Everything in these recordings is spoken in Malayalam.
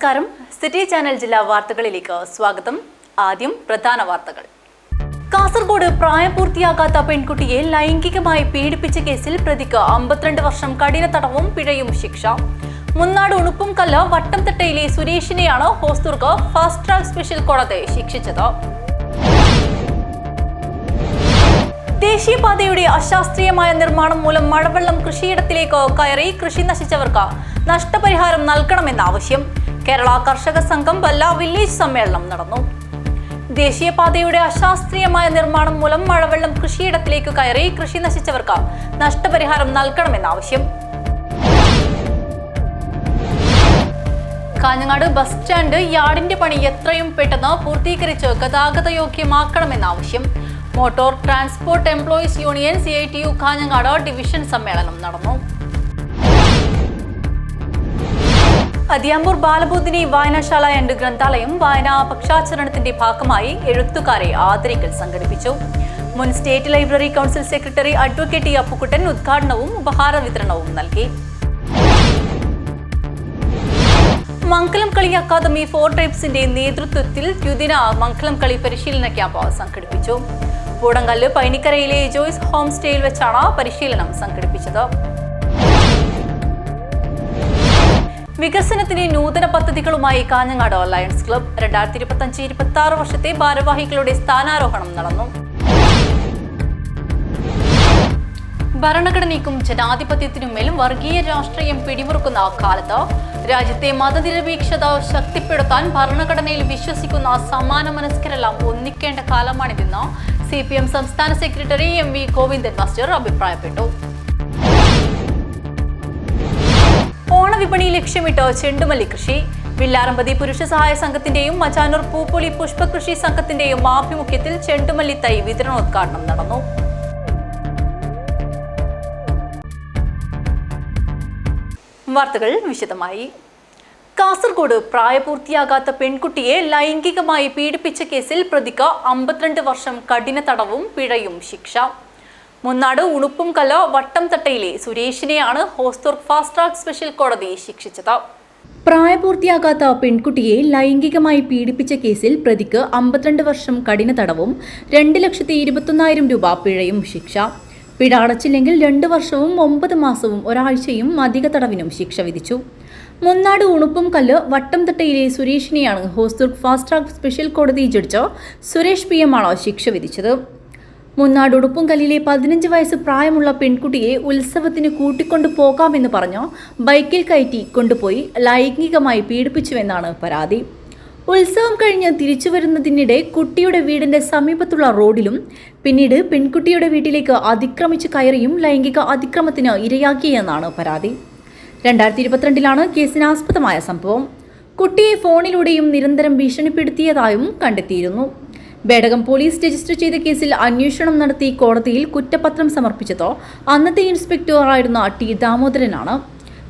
നമസ്കാരം. സിറ്റി ചാനൽ ജില്ലാ വാർത്തകളിലേക്ക് സ്വാഗതം. ആദ്യം പ്രധാന വാർത്തകൾ. കാസർഗോഡ് പ്രായപൂർത്തിയാകാത്ത പെൺകുട്ടിയെ ലൈംഗികമായി പീഡിപ്പിച്ച കേസിൽ പ്രതിക്ക് 52 വർഷം കഠിന തടവും പിഴയും ശിക്ഷ. മുന്നാട് ഉണുപ്പുംകല്ല് വട്ടംതട്ടയിലെ സുരേഷിനെയാണ് ഹോസ്ദുർഗ് ഫാസ്റ്റ് ട്രാക്ക് സ്പെഷ്യൽ കോടതി ശിക്ഷിച്ചത്. ദേശീയപാതയുടെ അശാസ്ത്രീയമായ നിർമ്മാണം മൂലം മഴവെള്ളം കൃഷിയിടത്തിലേക്ക് കയറി കൃഷി നശിച്ചവർക്ക് നഷ്ടപരിഹാരം നൽകണമെന്ന ആവശ്യം. കേരള കർഷക സംഘം ബല്ല വില്ലേജ് സമ്മേളനം നടന്നു. ദേശീയപാതയുടെ അശാസ്ത്രീയമായ നിർമ്മാണം മൂലം മഴവെള്ളം കൃഷിയിടത്തിലേക്ക് കയറി കൃഷി നശിച്ചവർക്ക് നഷ്ടപരിഹാരം നൽകണമെന്ന ആവശ്യം. കാഞ്ഞങ്ങാട് ബസ് സ്റ്റാൻഡ് യാർഡിന്റെ പണി എത്രയും പെട്ടെന്ന് പൂർത്തീകരിച്ച് ഗതാഗതയോഗ്യമാക്കണമെന്ന ആവശ്യം. Motor transport employees union CITU Kanhangad division സമ്മേളനം നടന്നു. അതിയാമ്പൂർ ബാലബോധിനി വായനശാല ആൻഡ് ഗ്രന്ഥാലയം വായനാ പക്ഷാചരണത്തിന്റെ ഭാഗമായി എഴുത്തുകാരെ ആദരിക്കൽ സംഘടിപ്പിച്ചു. മുൻ state library council secretary advocate Appukuttan ഉദ്ഘാടനവും ഉപഹാര വിതരണവും നൽകി. മംഗലം കളി അക്കാദമി 4 ട്രൈബ്സിന്റെ നേതൃത്വത്തിൽ ദ്വിദിന മംഗലം കളി പരിശീലന ക്യാമ്പ് സംഘടിപ്പിച്ചു. പൂടങ്കല്ല് പൈനിക്കരയിലെ ജോയ്സ് ഹോം സ്റ്റേയിൽ വെച്ചാണ് പരിശീലനം സംഘടിപ്പിച്ചത്. വികസനത്തിന്റെ നൂതന പദ്ധതികളുമായി കാഞ്ഞങ്ങാട് ലയൺസ് ക്ലബ് 2025-26 വർഷത്തെ ഭാരവാഹികളുടെ സ്ഥാനാരോഹണം നടന്നു. ഭരണഘടനയ്ക്കും ജനാധിപത്യത്തിനുമേൽ വർഗീയ രാഷ്ട്രീയം പിടിമുറുക്കുന്ന കാലത്ത് രാജ്യത്തെ മതനിരപേക്ഷത ശക്തിപ്പെടുത്താൻ ഭരണഘടനയിൽ വിശ്വസിക്കുന്ന സമാന മനസ്കരെല്ലാം ഒന്നിക്കേണ്ട കാലമാണിതെന്ന് CPM സംസ്ഥാന സെക്രട്ടറി MV ഗോവിന്ദൻ മാസ്റ്റർ അഭിപ്രായപ്പെട്ടു. ഓണവിപണി ലക്ഷ്യമിട്ട് ചെണ്ടുമല്ലി കൃഷി. വില്ലാറമ്പതി പുരുഷ സഹായ സംഘത്തിന്റെയും മച്ചാനൂർ പൂപ്പൊലി പുഷ്പകൃഷി സംഘത്തിന്റെയും ആഭിമുഖ്യത്തിൽ ചെണ്ടുമല്ലി തൈ വിതരണോദ്ഘാടനം നടന്നു. വാർത്തകൾ വിശദമായി. കാസർഗോഡ് പ്രായപൂർത്തിയാകാത്ത പെൺകുട്ടിയെ ലൈംഗികമായി പീഡിപ്പിച്ച കേസിൽ പ്രതിക്ക് 52 വർഷം കഠിന തടവും പിഴയും ശിക്ഷ. മുന്നാട് ഉണുപ്പുംകല്ല് വട്ടംതട്ടയിലെ സുരേഷിനെയാണ് ഹോസ്ദുർഗ് ഫാസ്റ്റ് ട്രാക്ക് സ്പെഷ്യൽ കോടതി ശിക്ഷിച്ചത്. പ്രായപൂർത്തിയാകാത്ത പെൺകുട്ടിയെ ലൈംഗികമായി പീഡിപ്പിച്ച കേസിൽ പ്രതിക്ക് 52 വർഷം കഠിന തടവും 2,21,000 രൂപ പിഴയും ശിക്ഷ. പിഴ അടച്ചില്ലെങ്കിൽ 2 വർഷവും 9 മാസവും ഒരാഴ്ചയും അധിക തടവിനും ശിക്ഷ വിധിച്ചു. മുന്നാട് ഉണുപ്പുംകല്ല് വട്ടംതട്ടയിലെ സുരേഷിനെയാണ് ഹോസ്ദുർഗ് ഫാസ്റ്റ് ട്രാക്ക് സ്പെഷ്യൽ കോടതി ജഡ്ജ് സുരേഷ് PM ആണ് ശിക്ഷ വിധിച്ചത്. മുന്നാട് ഉണുപ്പുംകല്ലിലെ 15 വയസ്സ് പ്രായമുള്ള പെൺകുട്ടിയെ ഉത്സവത്തിന് കൂട്ടിക്കൊണ്ടു പോകാമെന്ന് പറഞ്ഞ് ബൈക്കിൽ കയറ്റി കൊണ്ടുപോയി ലൈംഗികമായി പീഡിപ്പിച്ചുവെന്നാണ് പരാതി. ഉത്സവം കഴിഞ്ഞ് തിരിച്ചു വരുന്നതിനിടെ കുട്ടിയുടെ വീടിന്റെ സമീപത്തുള്ള റോഡിലും പിന്നീട് പെൺകുട്ടിയുടെ വീട്ടിലേക്ക് അതിക്രമിച്ചു കയറിയും ലൈംഗിക അതിക്രമത്തിന് ഇരയാക്കിയെന്നാണ് പരാതി. 2022 കേസിനാസ്പദമായ സംഭവം. കുട്ടിയെ ഫോണിലൂടെയും നിരന്തരം ഭീഷണിപ്പെടുത്തിയതായും കണ്ടെത്തിയിരുന്നു. ബേഡകം പോലീസ് രജിസ്റ്റർ ചെയ്ത കേസിൽ അന്വേഷണം നടത്തി കോടതിയിൽ കുറ്റപത്രം സമർപ്പിച്ചത് അന്നത്തെ ഇൻസ്പെക്ടറായിരുന്ന T. ദാമോദരനാണ്.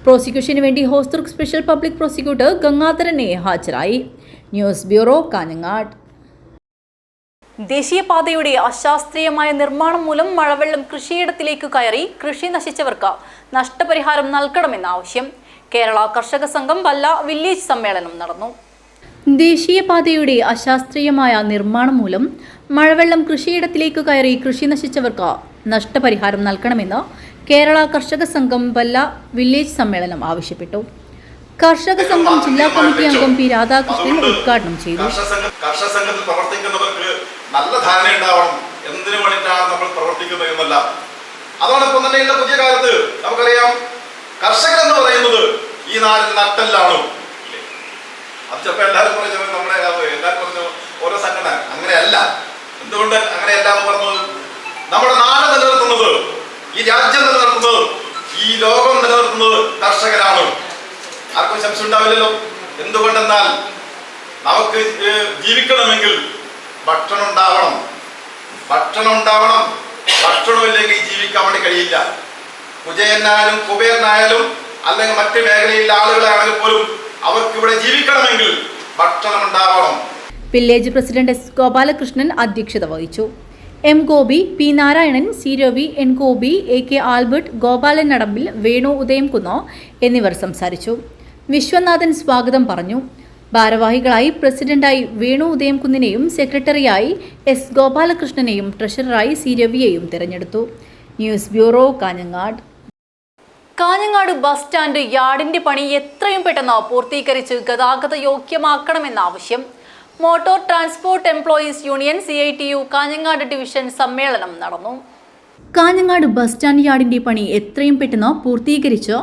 പ്രോസിക്യൂഷന് വേണ്ടി ഹോസ്ദുർഗ് സ്പെഷ്യൽ പബ്ലിക് പ്രോസിക്യൂട്ടർ ഗംഗാധരനെ ഹാജരായി. News bureau Kanhangad. ദേശീയപാതയുടെ അശാസ്ത്രീയമായ നിർമ്മാണം മൂലം മഴവെള്ളം കൃഷിയിടത്തിലേക്ക് കയറി കൃഷി നശിച്ചവർക്ക് നഷ്ടപരിഹാരം നൽകണമെന്ന ആവശ്യം. കേരള കർഷക സംഘം ബല്ല വില്ലേജ് സമ്മേളനം നടന്നു. ദേശീയപാതയുടെ അശാസ്ത്രീയമായ നിർമ്മാണം മൂലം മഴവെള്ളം കൃഷിയിടത്തിലേക്ക് കയറി കൃഷി നശിച്ചവർക്ക് നഷ്ടപരിഹാരം നൽകണമെന്ന് കേരള കർഷക സംഘം ബല്ല വില്ലേജ് സമ്മേളനം ആവശ്യപ്പെട്ടു. കർഷക സംഘം ജില്ലാ കമ്മിറ്റി അംഗം P. രാധാകൃഷ്ണൻ ഉദ്ഘാടനം ചെയ്തു. കർഷക സംഘത്തിൽ പ്രവർത്തിക്കുന്നവർക്ക് നല്ല ധാരണ ഉണ്ടാവണം എന്തിനു വേണ്ടിയിട്ടാണ് നമ്മൾ പ്രവർത്തിക്കുന്നത് എന്നല്ല. അതോടൊപ്പം തന്നെ ഇന്ന പുതിയ കാലത്ത് നമുക്കറിയാം കർഷകർ എന്ന് പറയുന്നത് ഈ നാടിന്റെ നട്ടെല്ലാണ്. അത് ചിലപ്പോൾ എല്ലാവരും പറഞ്ഞു നമ്മളെ എല്ലാവരും പറഞ്ഞു ഓരോ സംഘടന അങ്ങനെയല്ല. എന്തുകൊണ്ട് അങ്ങനെയല്ല എന്ന് പറഞ്ഞത്? നമ്മുടെ നാട് നിലനിർത്തുന്നത്, ഈ രാജ്യം നിലനിർത്തുന്നത്, ഈ ലോകം നിലനിർത്തുന്നത് കർഷകരാണ്. ആർക്കും സംശയം ഉണ്ടാവില്ലല്ലോ. എന്തുകൊണ്ടെന്നാൽ നമുക്ക് ജീവിക്കണമെങ്കിൽ ഭക്ഷണം ഉണ്ടാവണം. ഭക്ഷണമില്ലെങ്കിൽ ജീവിക്കാൻ വേണ്ടി കഴിയില്ല. കുജയനായാലും കുബേരനായാലും അല്ലെങ്കിൽ മറ്റു മേഖലയിലെ ആളുകളാണെങ്കിൽ പോലും അവർക്ക് ഇവിടെ ജീവിക്കണമെങ്കിൽ ഭക്ഷണം ഉണ്ടാവണം. Village president S. ഗോപാലകൃഷ്ണൻ അധ്യക്ഷത വഹിച്ചു. M. Gopi, P. Narayanan, C. Ravi, N. Gopi, A. K. Albert, Gopalan Nadampil, Venu Udayamkunnu എന്നിവർ സംസാരിച്ചു. വിശ്വനാഥൻ സ്വാഗതം പറഞ്ഞു. ഭാരവാഹികളായി പ്രസിഡന്റായി വേണു ഉദയംകുന്നിനെയും സെക്രട്ടറിയായി എസ് ഗോപാലകൃഷ്ണനെയും ട്രഷററായി സി രവിയെയും തെരഞ്ഞെടുത്തു. News bureau, Kanhangad. Kanhangad bus stand യാർഡിന്റെ പണി എത്രയും പെട്ടെന്ന് പൂർത്തീകരിച്ച് ഗതാഗത യോഗ്യമാക്കണമെന്ന ആവശ്യം. Motor transport employees union CITU Kanhangad division സമ്മേളനം നടന്നു. കാഞ്ഞങ്ങാട് ബസ് സ്റ്റാൻഡ് യാർഡിന്റെ പണി എത്രയും പെട്ടെന്ന് പൂർത്തീകരിച്ച്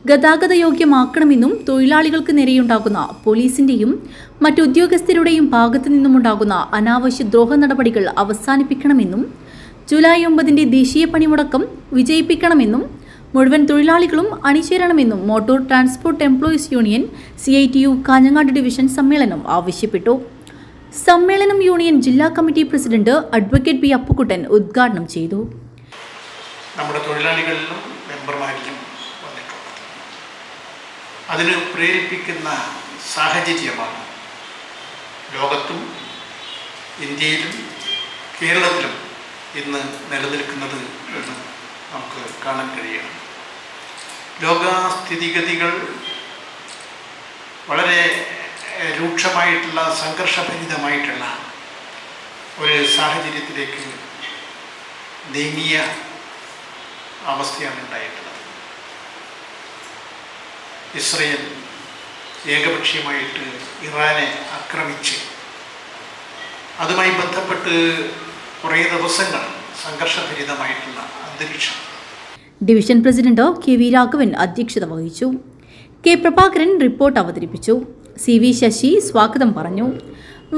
ഗതാഗത യോഗ്യമാക്കണമെന്നും തൊഴിലാളികൾക്ക് നേരെയുണ്ടാകുന്ന പോലീസിന്റെയും മറ്റുദ്യോഗസ്ഥരുടെയും ഭാഗത്തു നിന്നുമുണ്ടാകുന്ന അനാവശ്യ ദ്രോഹ നടപടികൾ അവസാനിപ്പിക്കണമെന്നും ജൂലൈ 9 ദേശീയ പണിമുടക്കം വിജയിപ്പിക്കണമെന്നും മുഴുവൻ തൊഴിലാളികളും അണിചേരണമെന്നും motor transport employees union CITU Kanhangad division സമ്മേളനം ആവശ്യപ്പെട്ടു. സമ്മേളനം യൂണിയൻ ജില്ലാ committee president advocate P Appukuttan ഉദ്ഘാടനം ചെയ്തു. നമ്മുടെ തൊഴിലാളികളിലും മെമ്പർമാരിലും വന്നിട്ടുണ്ട്. അതിന് പ്രേരിപ്പിക്കുന്ന സാഹചര്യമാണ് ലോകത്തും ഇന്ത്യയിലും കേരളത്തിലും ഇന്ന് നിലനിൽക്കുന്നത് എന്ന് നമുക്ക് കാണാൻ കഴിയണം. ലോകസ്ഥിതിഗതികൾ വളരെ രൂക്ഷമായിട്ടുള്ള സംഘർഷഭരിതമായിട്ടുള്ള ഒരു സാഹചര്യത്തിലേക്ക് നീങ്ങിയ അവസ്ഥയാണ് ഉണ്ടായിട്ടുള്ളത്. ഇസ്രയേൽ ഏകപക്ഷീയമായിട്ട് ഇറാനെ ആക്രമിച്ച് അതുമായി ബന്ധപ്പെട്ട് കുറേ ദിവസങ്ങൾ സംഘർഷഭരിതമായിട്ടുള്ള അന്തരീക്ഷം. ഡിവിഷൻ പ്രസിഡന്റ് KV രാഘവൻ അധ്യക്ഷത വഹിച്ചു. K പ്രഭാകരൻ റിപ്പോർട്ട് അവതരിപ്പിച്ചു. CV ശശി സ്വാഗതം പറഞ്ഞു.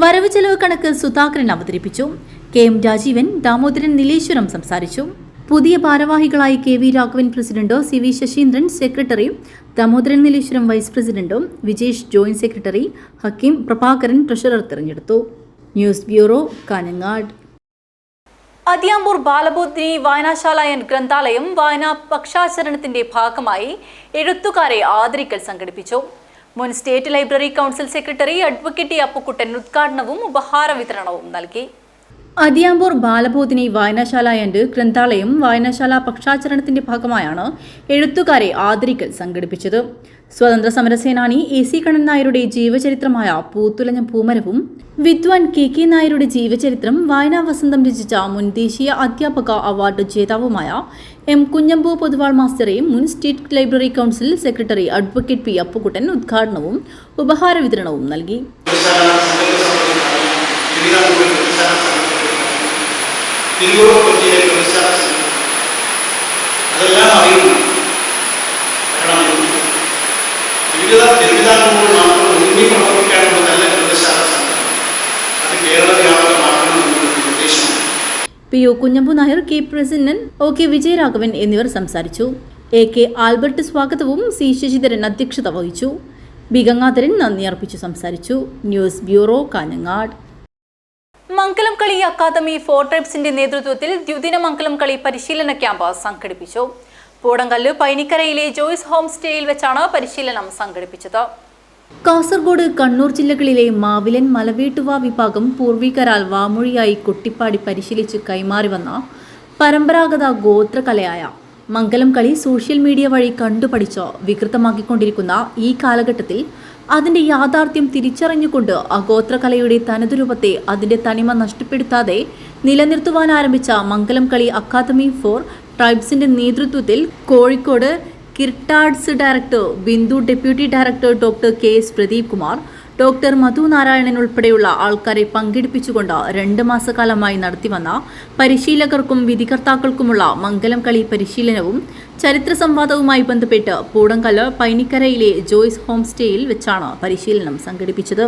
വരവ് ചെലവ് കണക്ക് സുധാകരൻ അവതരിപ്പിച്ചു. KM രാജീവൻ, ദാമോദരൻ നീലേശ്വരം സംസാരിച്ചു. പുതിയ ഭാരവാഹികളായി KV Raghavan president, CV Sasheendran secretary, Damodaran Nileshwaram vice president, Vijesh joint secretary, Hakeem Prabhakaran treasurer തെരഞ്ഞെടുത്തു. News bureau, Kanhangad. അതിയാമ്പൂർ ബാലബോധിനി വായനശാല ആൻഡ് ഗ്രന്ഥാലയം വായനാ പക്ഷാചരണത്തിന്റെ ഭാഗമായി എഴുത്തുകാരെ ആദരിക്കൽ സംഘടിപ്പിച്ചു. മുൻ state library council secretary advocate Appukuttan ഉദ്ഘാടനവും ഉപഹാര വിതരണവും നൽകി. അതിയാമ്പൂർ ബാലബോധിനി വായനശാല ആൻഡ് ഗ്രന്ഥാലയം വായനശാല പക്ഷാചരണത്തിന്റെ ഭാഗമായാണ് എഴുത്തുകാരെ ആദരിക്കൽ സംഘടിപ്പിച്ചത്. സ്വതന്ത്ര സമരസേനാനി AC കണ്ണൻ നായരുടെ ജീവചരിത്രമായ പൂത്തുലഞ്ഞ പൂമരവും വിദ്വാൻ KK നായരുടെ ജീവചരിത്രം വായനാ വസന്തം രചിച്ച മുൻ ദേശീയ അധ്യാപക അവാർഡ് ജേതാവുമായ M കുഞ്ഞമ്പു പൊതുവാൾ മാസ്റ്ററെ മുൻ state library council secretary advocate P Appukuttan ഉദ്ഘാടനവും ഉപഹാര വിതരണവും നൽകി. PO Kunhambu Nair, K president OK Vijayaraghavan എന്നിവർ സംസാരിച്ചു. AK ആൽബർട്ട് സ്വാഗതവും C ശശിധരൻ അധ്യക്ഷത വഹിച്ചു. B ഗംഗാധരൻ നന്ദി അർപ്പിച്ചു സംസാരിച്ചു. News bureau, Kanhangad. മംഗലം കളി അക്കാദമി 4 ട്രൈബ്സിന്റെ നേതൃത്വത്തിൽ ദ്വിദിന മംഗലം കളി പരിശീലന ക്യാമ്പ് സംഘടിപ്പിച്ചു. പൂടങ്കല്ല് പൈനിക്കരയിലെ ജോയ്സ് ഹോം സ്റ്റേയിൽ വെച്ചാണ് പരിശീലനം സംഘടിപ്പിച്ചത്. കാസർഗോഡ്, കണ്ണൂർ ജില്ലകളിലെ മാവിലൻ മലവേട്ടുവ വിഭാഗം പൂർവികരാൽ വാമൊഴിയായി കൊട്ടിപ്പാടി പരിശീലിച്ച് കൈമാറി വന്ന പരമ്പരാഗത ഗോത്രകലയായ മംഗലം കളി സോഷ്യൽ മീഡിയ വഴി കണ്ടുപഠിച്ച് വികൃതമാക്കിക്കൊണ്ടിരിക്കുന്ന ഈ കാലഘട്ടത്തിൽ അതിൻ്റെ യാഥാർത്ഥ്യം തിരിച്ചറിഞ്ഞുകൊണ്ട് അഗോത്രകലയുടെ തനതുരൂപത്തെ അതിൻ്റെ തനിമ നഷ്ടപ്പെടുത്താതെ നിലനിർത്തുവാൻ ആരംഭിച്ച മംഗലം കളി അക്കാദമി 4 ട്രൈബ്സിൻ്റെ നേതൃത്വത്തിൽ Kozhikode KIRTADS director Bindu, deputy director doctor KS Pradeep Kumar, doctor Madhu Narayanan ഉൾപ്പെടെയുള്ള ആൾക്കാരെ പങ്കെടുപ്പിച്ചുകൊണ്ട് 2 മാസക്കാലമായി നടത്തിവന്ന പരിശീലകർക്കും വിധികർത്താക്കൾക്കുമുള്ള മംഗലം കളി പരിശീലനവും ചരിത്ര സംവാദവുമായി ബന്ധപ്പെട്ട് പൂടങ്കല്ല് പൈനിക്കരയിലെ ജോയ്സ് ഹോം സ്റ്റേയിൽ വെച്ചാണ് പരിശീലനം സംഘടിപ്പിച്ചത്.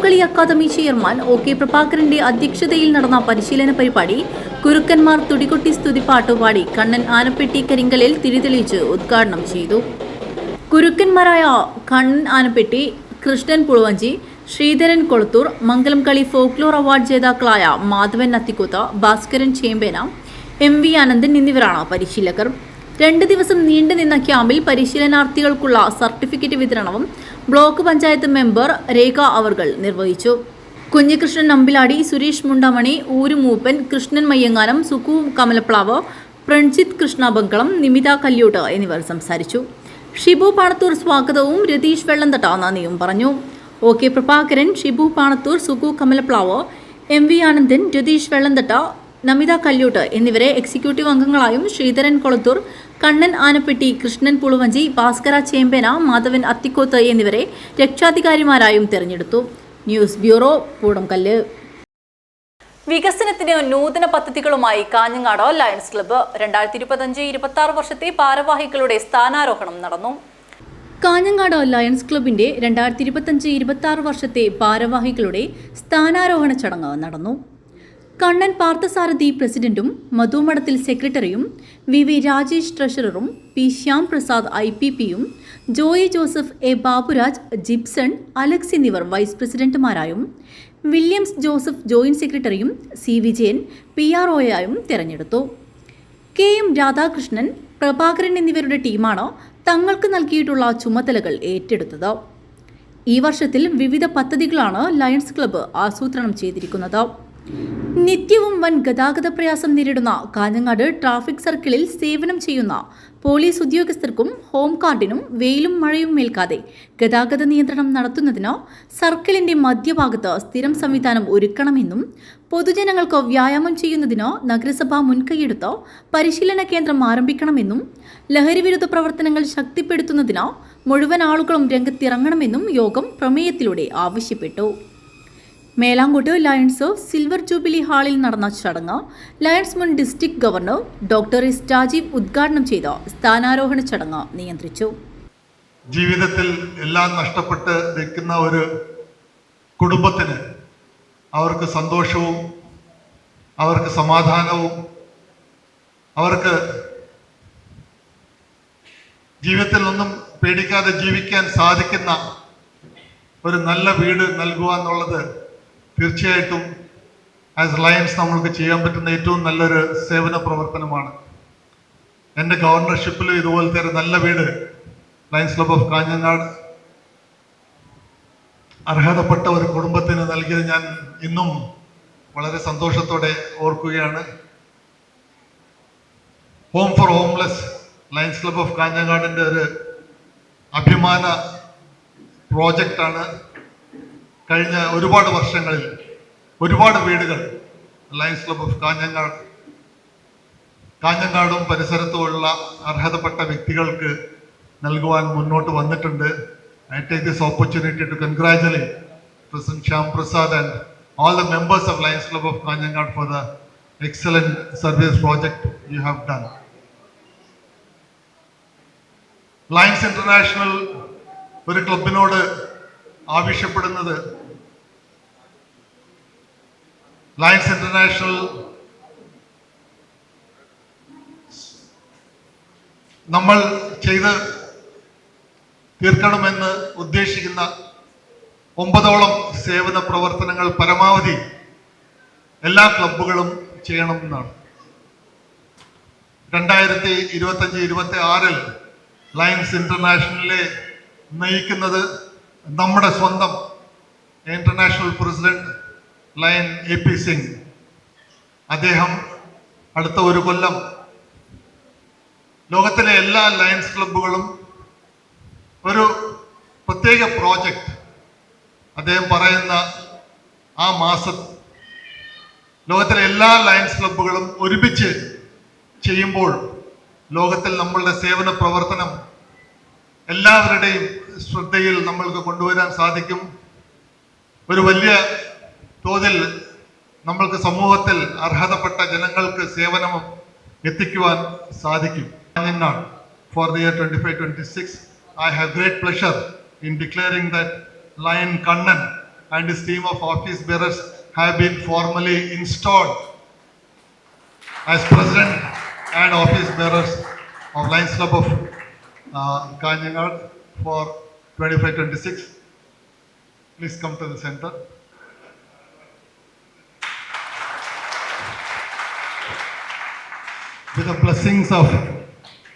വള്ളംകളി അക്കാദമി ചെയർമാൻ OK പ്രഭാകരന്റെ അധ്യക്ഷതയിൽ നടന്ന പരിശീലന പരിപാടി കുറുക്കന്മാർ തുടികൊട്ടി സ്തുതിപ്പാട്ട് പാടി കണ്ണൻ ആനപ്പെട്ടി കരിങ്കലിൽ തിരിതെളിയിച്ച് ഉദ്ഘാടനം ചെയ്തു. കുറുക്കന്മാരായ കണ്ണൻ ആനപ്പെട്ടി, കൃഷ്ണൻ പുളുവഞ്ചി, ശ്രീധരൻ കൊളത്തൂർ, മംഗലം കളി ഫോക്ലോർ അവാർഡ് ജേതാക്കളായ മാധവൻ അത്തിക്കൂത്ത്, ഭാസ്കരൻ ചേമ്പേന, MV ആനന്ദൻ എന്നിവരാണ് പരിശീലകർ. 2 ദിവസം നീണ്ടുനിന്ന ക്യാമ്പിൽ പരിശീലനാർത്ഥികൾക്കുള്ള സർട്ടിഫിക്കറ്റ് വിതരണവും ബ്ലോക്ക് പഞ്ചായത്ത് മെമ്പർ രേഖ അവർകൾ നിർവഹിച്ചു. കുഞ്ഞികൃഷ്ണൻ നമ്പിലാടി, സുരേഷ് മുണ്ടമണി, ഊരുമൂപ്പൻ, കൃഷ്ണൻ മയ്യങ്ങാനം, സുക്കു കമലപ്ലാവ്, പ്രൺജിത്ത് കൃഷ്ണ ബംഗളം, നിമിത കല്യൂട്ട് എന്നിവർ സംസാരിച്ചു. ഷിബു പാണത്തൂർ സ്വാഗതവും രതീഷ് വെള്ളന്തട്ട നന്ദിയും പറഞ്ഞു. OK പ്രഭാകരൻ, ഷിബു പാണത്തൂർ, സുക്കു കമലപ്ലാവ്, MV ആനന്ദൻ, രതീഷ് വെള്ളന്തട്ട, നമിത കല്യൂട്ട് എന്നിവരെ എക്സിക്യൂട്ടീവ് അംഗങ്ങളായും ശ്രീധരൻ കൊളത്തൂർ, കണ്ണൻ ആനപ്പെട്ടി, കൃഷ്ണൻ പുളുവഞ്ചി, ഭാസ്കര ചേമ്പേന, മാധവൻ അത്തിക്കോത്ത് എന്നിവരെ രക്ഷാധികാരിമാരായും തെരഞ്ഞെടുത്തു. News bureau, Poodamkallu. വികസനത്തിന് നൂതന പദ്ധതികളുമായി കാഞ്ഞങ്ങാട് ലയൺസ് ക്ലബ്ബ് 2025-26 വർഷത്തെ ഭാരവാഹികളുടെ സ്ഥാനാരോഹണം നടന്നു. കാഞ്ഞങ്ങാട് ലയൺസ് ക്ലബിന്റെ 2025-26 വർഷത്തെ ഭാരവാഹികളുടെ സ്ഥാനാരോഹണ ചടങ്ങ് നടന്നു. കണ്ണൻ പാർത്ഥസാരഥി പ്രസിഡന്റും മധുമഠത്തിൽ സെക്രട്ടറിയും, VV രാജേഷ് ട്രഷററും, P ശ്യാം പ്രസാദ് IPPയും, Joy Joseph, A Baburaj, Gibson, Alex എന്നിവർ വൈസ് പ്രസിഡന്റുമാരായും, വില്യംസ് ജോസഫ് ജോയിന്റ് സെക്രട്ടറിയും, C വിജയൻ PROയായും തെരഞ്ഞെടുത്തു. KM രാധാകൃഷ്ണൻ, പ്രഭാകരൻ എന്നിവരുടെ ടീമാണ് തങ്ങൾക്ക് നൽകിയിട്ടുള്ള ചുമതലകൾ ഏറ്റെടുത്തത്. ഈ വർഷത്തിൽ വിവിധ പദ്ധതികളാണ് ലയൺസ് ക്ലബ്ബ് ആസൂത്രണം ചെയ്തിരിക്കുന്നത്. നിത്യവും വൻ ഗതാഗത പ്രയാസം നേരിടുന്ന കാഞ്ഞങ്ങാട് ട്രാഫിക് സർക്കിളിൽ സേവനം ചെയ്യുന്ന പോലീസ് ഉദ്യോഗസ്ഥർക്കും ഹോം ഗാർഡിനും വെയിലും മഴയും ഏൽക്കാതെ ഗതാഗത നിയന്ത്രണം നടത്തുന്നതിന് സർക്കിളിന്റെ മധ്യഭാഗത്ത് സ്ഥിരം സംവിധാനം ഒരുക്കണമെന്നും പൊതുജനങ്ങൾക്ക് വ്യായാമം ചെയ്യുന്നതിന് നഗരസഭ മുൻകൈയെടുത്ത് പരിശീലന കേന്ദ്രം ആരംഭിക്കണമെന്നും ലഹരിവിരുദ്ധ പ്രവർത്തനങ്ങൾ ശക്തിപ്പെടുത്തുന്നതിന് മുഴുവൻ ആളുകളും രംഗത്തിറങ്ങണമെന്നും യോഗം പ്രമേയത്തിലൂടെ ആവശ്യപ്പെട്ടു. മേലാങ്കോട്ട് ലയൺസ് സിൽവർ ജൂബിലി ഹാളിൽ നടന്ന ചടങ്ങ് ലയൺസ് മുൻ district governor doctor S Rajeev ഉദ്ഘാടനം ചെയ്ത സ്ഥാനാരോഹണ ചടങ്ങ് നിയന്ത്രിച്ചു. ജീവിതത്തിൽ എല്ലാം നഷ്ടപ്പെട്ട് നിൽക്കുന്ന ഒരു കുടുംബത്തിന് അവർക്ക് സന്തോഷവും അവർക്ക് സമാധാനവും അവർക്ക് ജീവിതത്തിൽ ഒന്നും പേടിക്കാതെ ജീവിക്കാൻ സാധിക്കുന്ന ഒരു നല്ല വീട് നൽകുക എന്നുള്ളത് തീർച്ചയായിട്ടും ആസ് ലയൺസ് നമ്മൾക്ക് ചെയ്യാൻ പറ്റുന്ന ഏറ്റവും നല്ലൊരു സേവന പ്രവർത്തനമാണ്. എൻ്റെ ഗവർണർഷിപ്പിൽ ഇതുപോലത്തെ ഒരു നല്ല വീട് ലയൺസ് ക്ലബ് ഓഫ് കാഞ്ഞങ്ങാട് അർഹതപ്പെട്ട ഒരു കുടുംബത്തിന് നൽകിയത് ഞാൻ ഇന്നും വളരെ സന്തോഷത്തോടെ ഓർക്കുകയാണ്. Home for homeless lions club of കാഞ്ഞങ്ങാടിൻ്റെ ഒരു അഭിമാന പ്രോജക്റ്റാണ്. കഴിഞ്ഞ ഒരുപാട് വർഷങ്ങളിൽ ഒരുപാട് വീടുകൾ ലയൺസ് ക്ലബ് ഓഫ് കാഞ്ഞങ്ങാടും പരിസരത്തുമുള്ള അർഹതപ്പെട്ട വ്യക്തികൾക്ക് നൽകുവാൻ മുന്നോട്ട് വന്നിട്ടുണ്ട്. I take this opportunity to congratulate President Shyam Prasad and all the members of Lions Club of Kaanyangad for the excellent service project you have done. Lions International ഒരു ക്ലബിനോട് ആവശ്യപ്പെടുന്നത് ലയൺസ് ഇന്റർനാഷണൽ നമ്മൾ ചെയ്ത് തീർക്കണമെന്ന് ഉദ്ദേശിക്കുന്ന 9ഓളം സേവന പ്രവർത്തനങ്ങൾ പരമാവധി എല്ലാ ക്ലബുകളും ചെയ്യണമെന്നാണ്. 2025-26 ലയൺസ് ഇന്റർനാഷണലിലെ നയിക്കുന്നത് നമ്മുടെ സ്വന്തം international president lion AP Singh. അദ്ദേഹം അടുത്ത ഒരു കൊല്ലം ലോകത്തിലെ എല്ലാ ലയൺസ് ക്ലബുകളും ഒരു പ്രത്യേക പ്രോജക്റ്റ് അദ്ദേഹം പറയുന്ന ആ മാസം ലോകത്തിലെ എല്ലാ ലയൺസ് ക്ലബുകളും ഒരുമിച്ച് ചെയ്യുമ്പോൾ ലോകത്തിൽ നമ്മളുടെ സേവന പ്രവർത്തനം എല്ലാവരുടെയും ശ്രദ്ധയിൽ നമ്മൾക്ക് കൊണ്ടുവരാൻ സാധിക്കും. ഒരു വലിയ തോതിൽ നമ്മൾക്ക് സമൂഹത്തിൽ അർഹതപ്പെട്ട ജനങ്ങൾക്ക് സേവനം എത്തിക്കുവാൻ സാധിക്കും. For the year 25-26, I have great pleasure in declaring that Lion Kannan and his team of office bearers have been formally installed as President and office bearers of Lions Club of Kanyanad for 25-26. Please come to the center. With the blessings of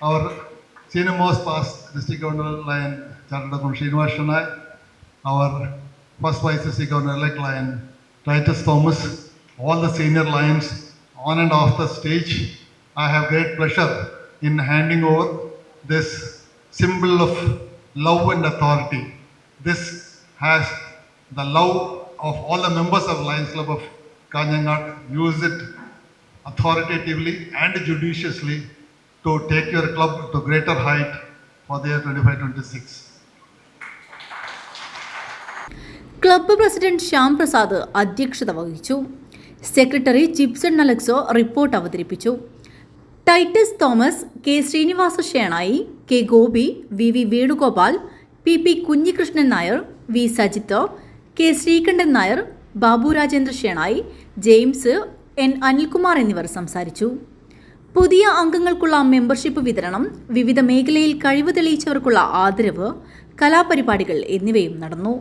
our senior most past District Governor Lion Charadakum Srinivas Shenoy, our first Vice District Governor-elect Lion Titus Thomas, all the senior Lions on and off the stage, I have great pleasure in handing over this symbol of love and authority. This has the love of all the members of Lions Club of Kanyanad. Use it authoritatively and judiciously to take your club to greater height for the year 25-26. Club president Shyam Prasad അധ്യക്ഷത വഹിച്ചു. സെക്രട്ടറി ജിബ്സൺ അലക്സോ റിപ്പോർട്ട് അവതരിപ്പിച്ചു. Titus Thomas, K Srinivasa Shenoy, K Gopi, V Venugopal, P Kunhikrishnan Nair, V Sajith, K Sreekantan Nair, Babu Rajendra Shenoy, James, N Anilkumar എന്നിവർ സംസാരിച്ചു. പുതിയ അംഗങ്ങൾക്കുള്ള മെമ്പർഷിപ്പ് വിതരണം, വിവിധ മേഖലയിൽ കഴിവ് തെളിയിച്ചവർക്കുള്ള ആദരവ്, കലാപരിപാടികൾ എന്നിവയും നടന്നു.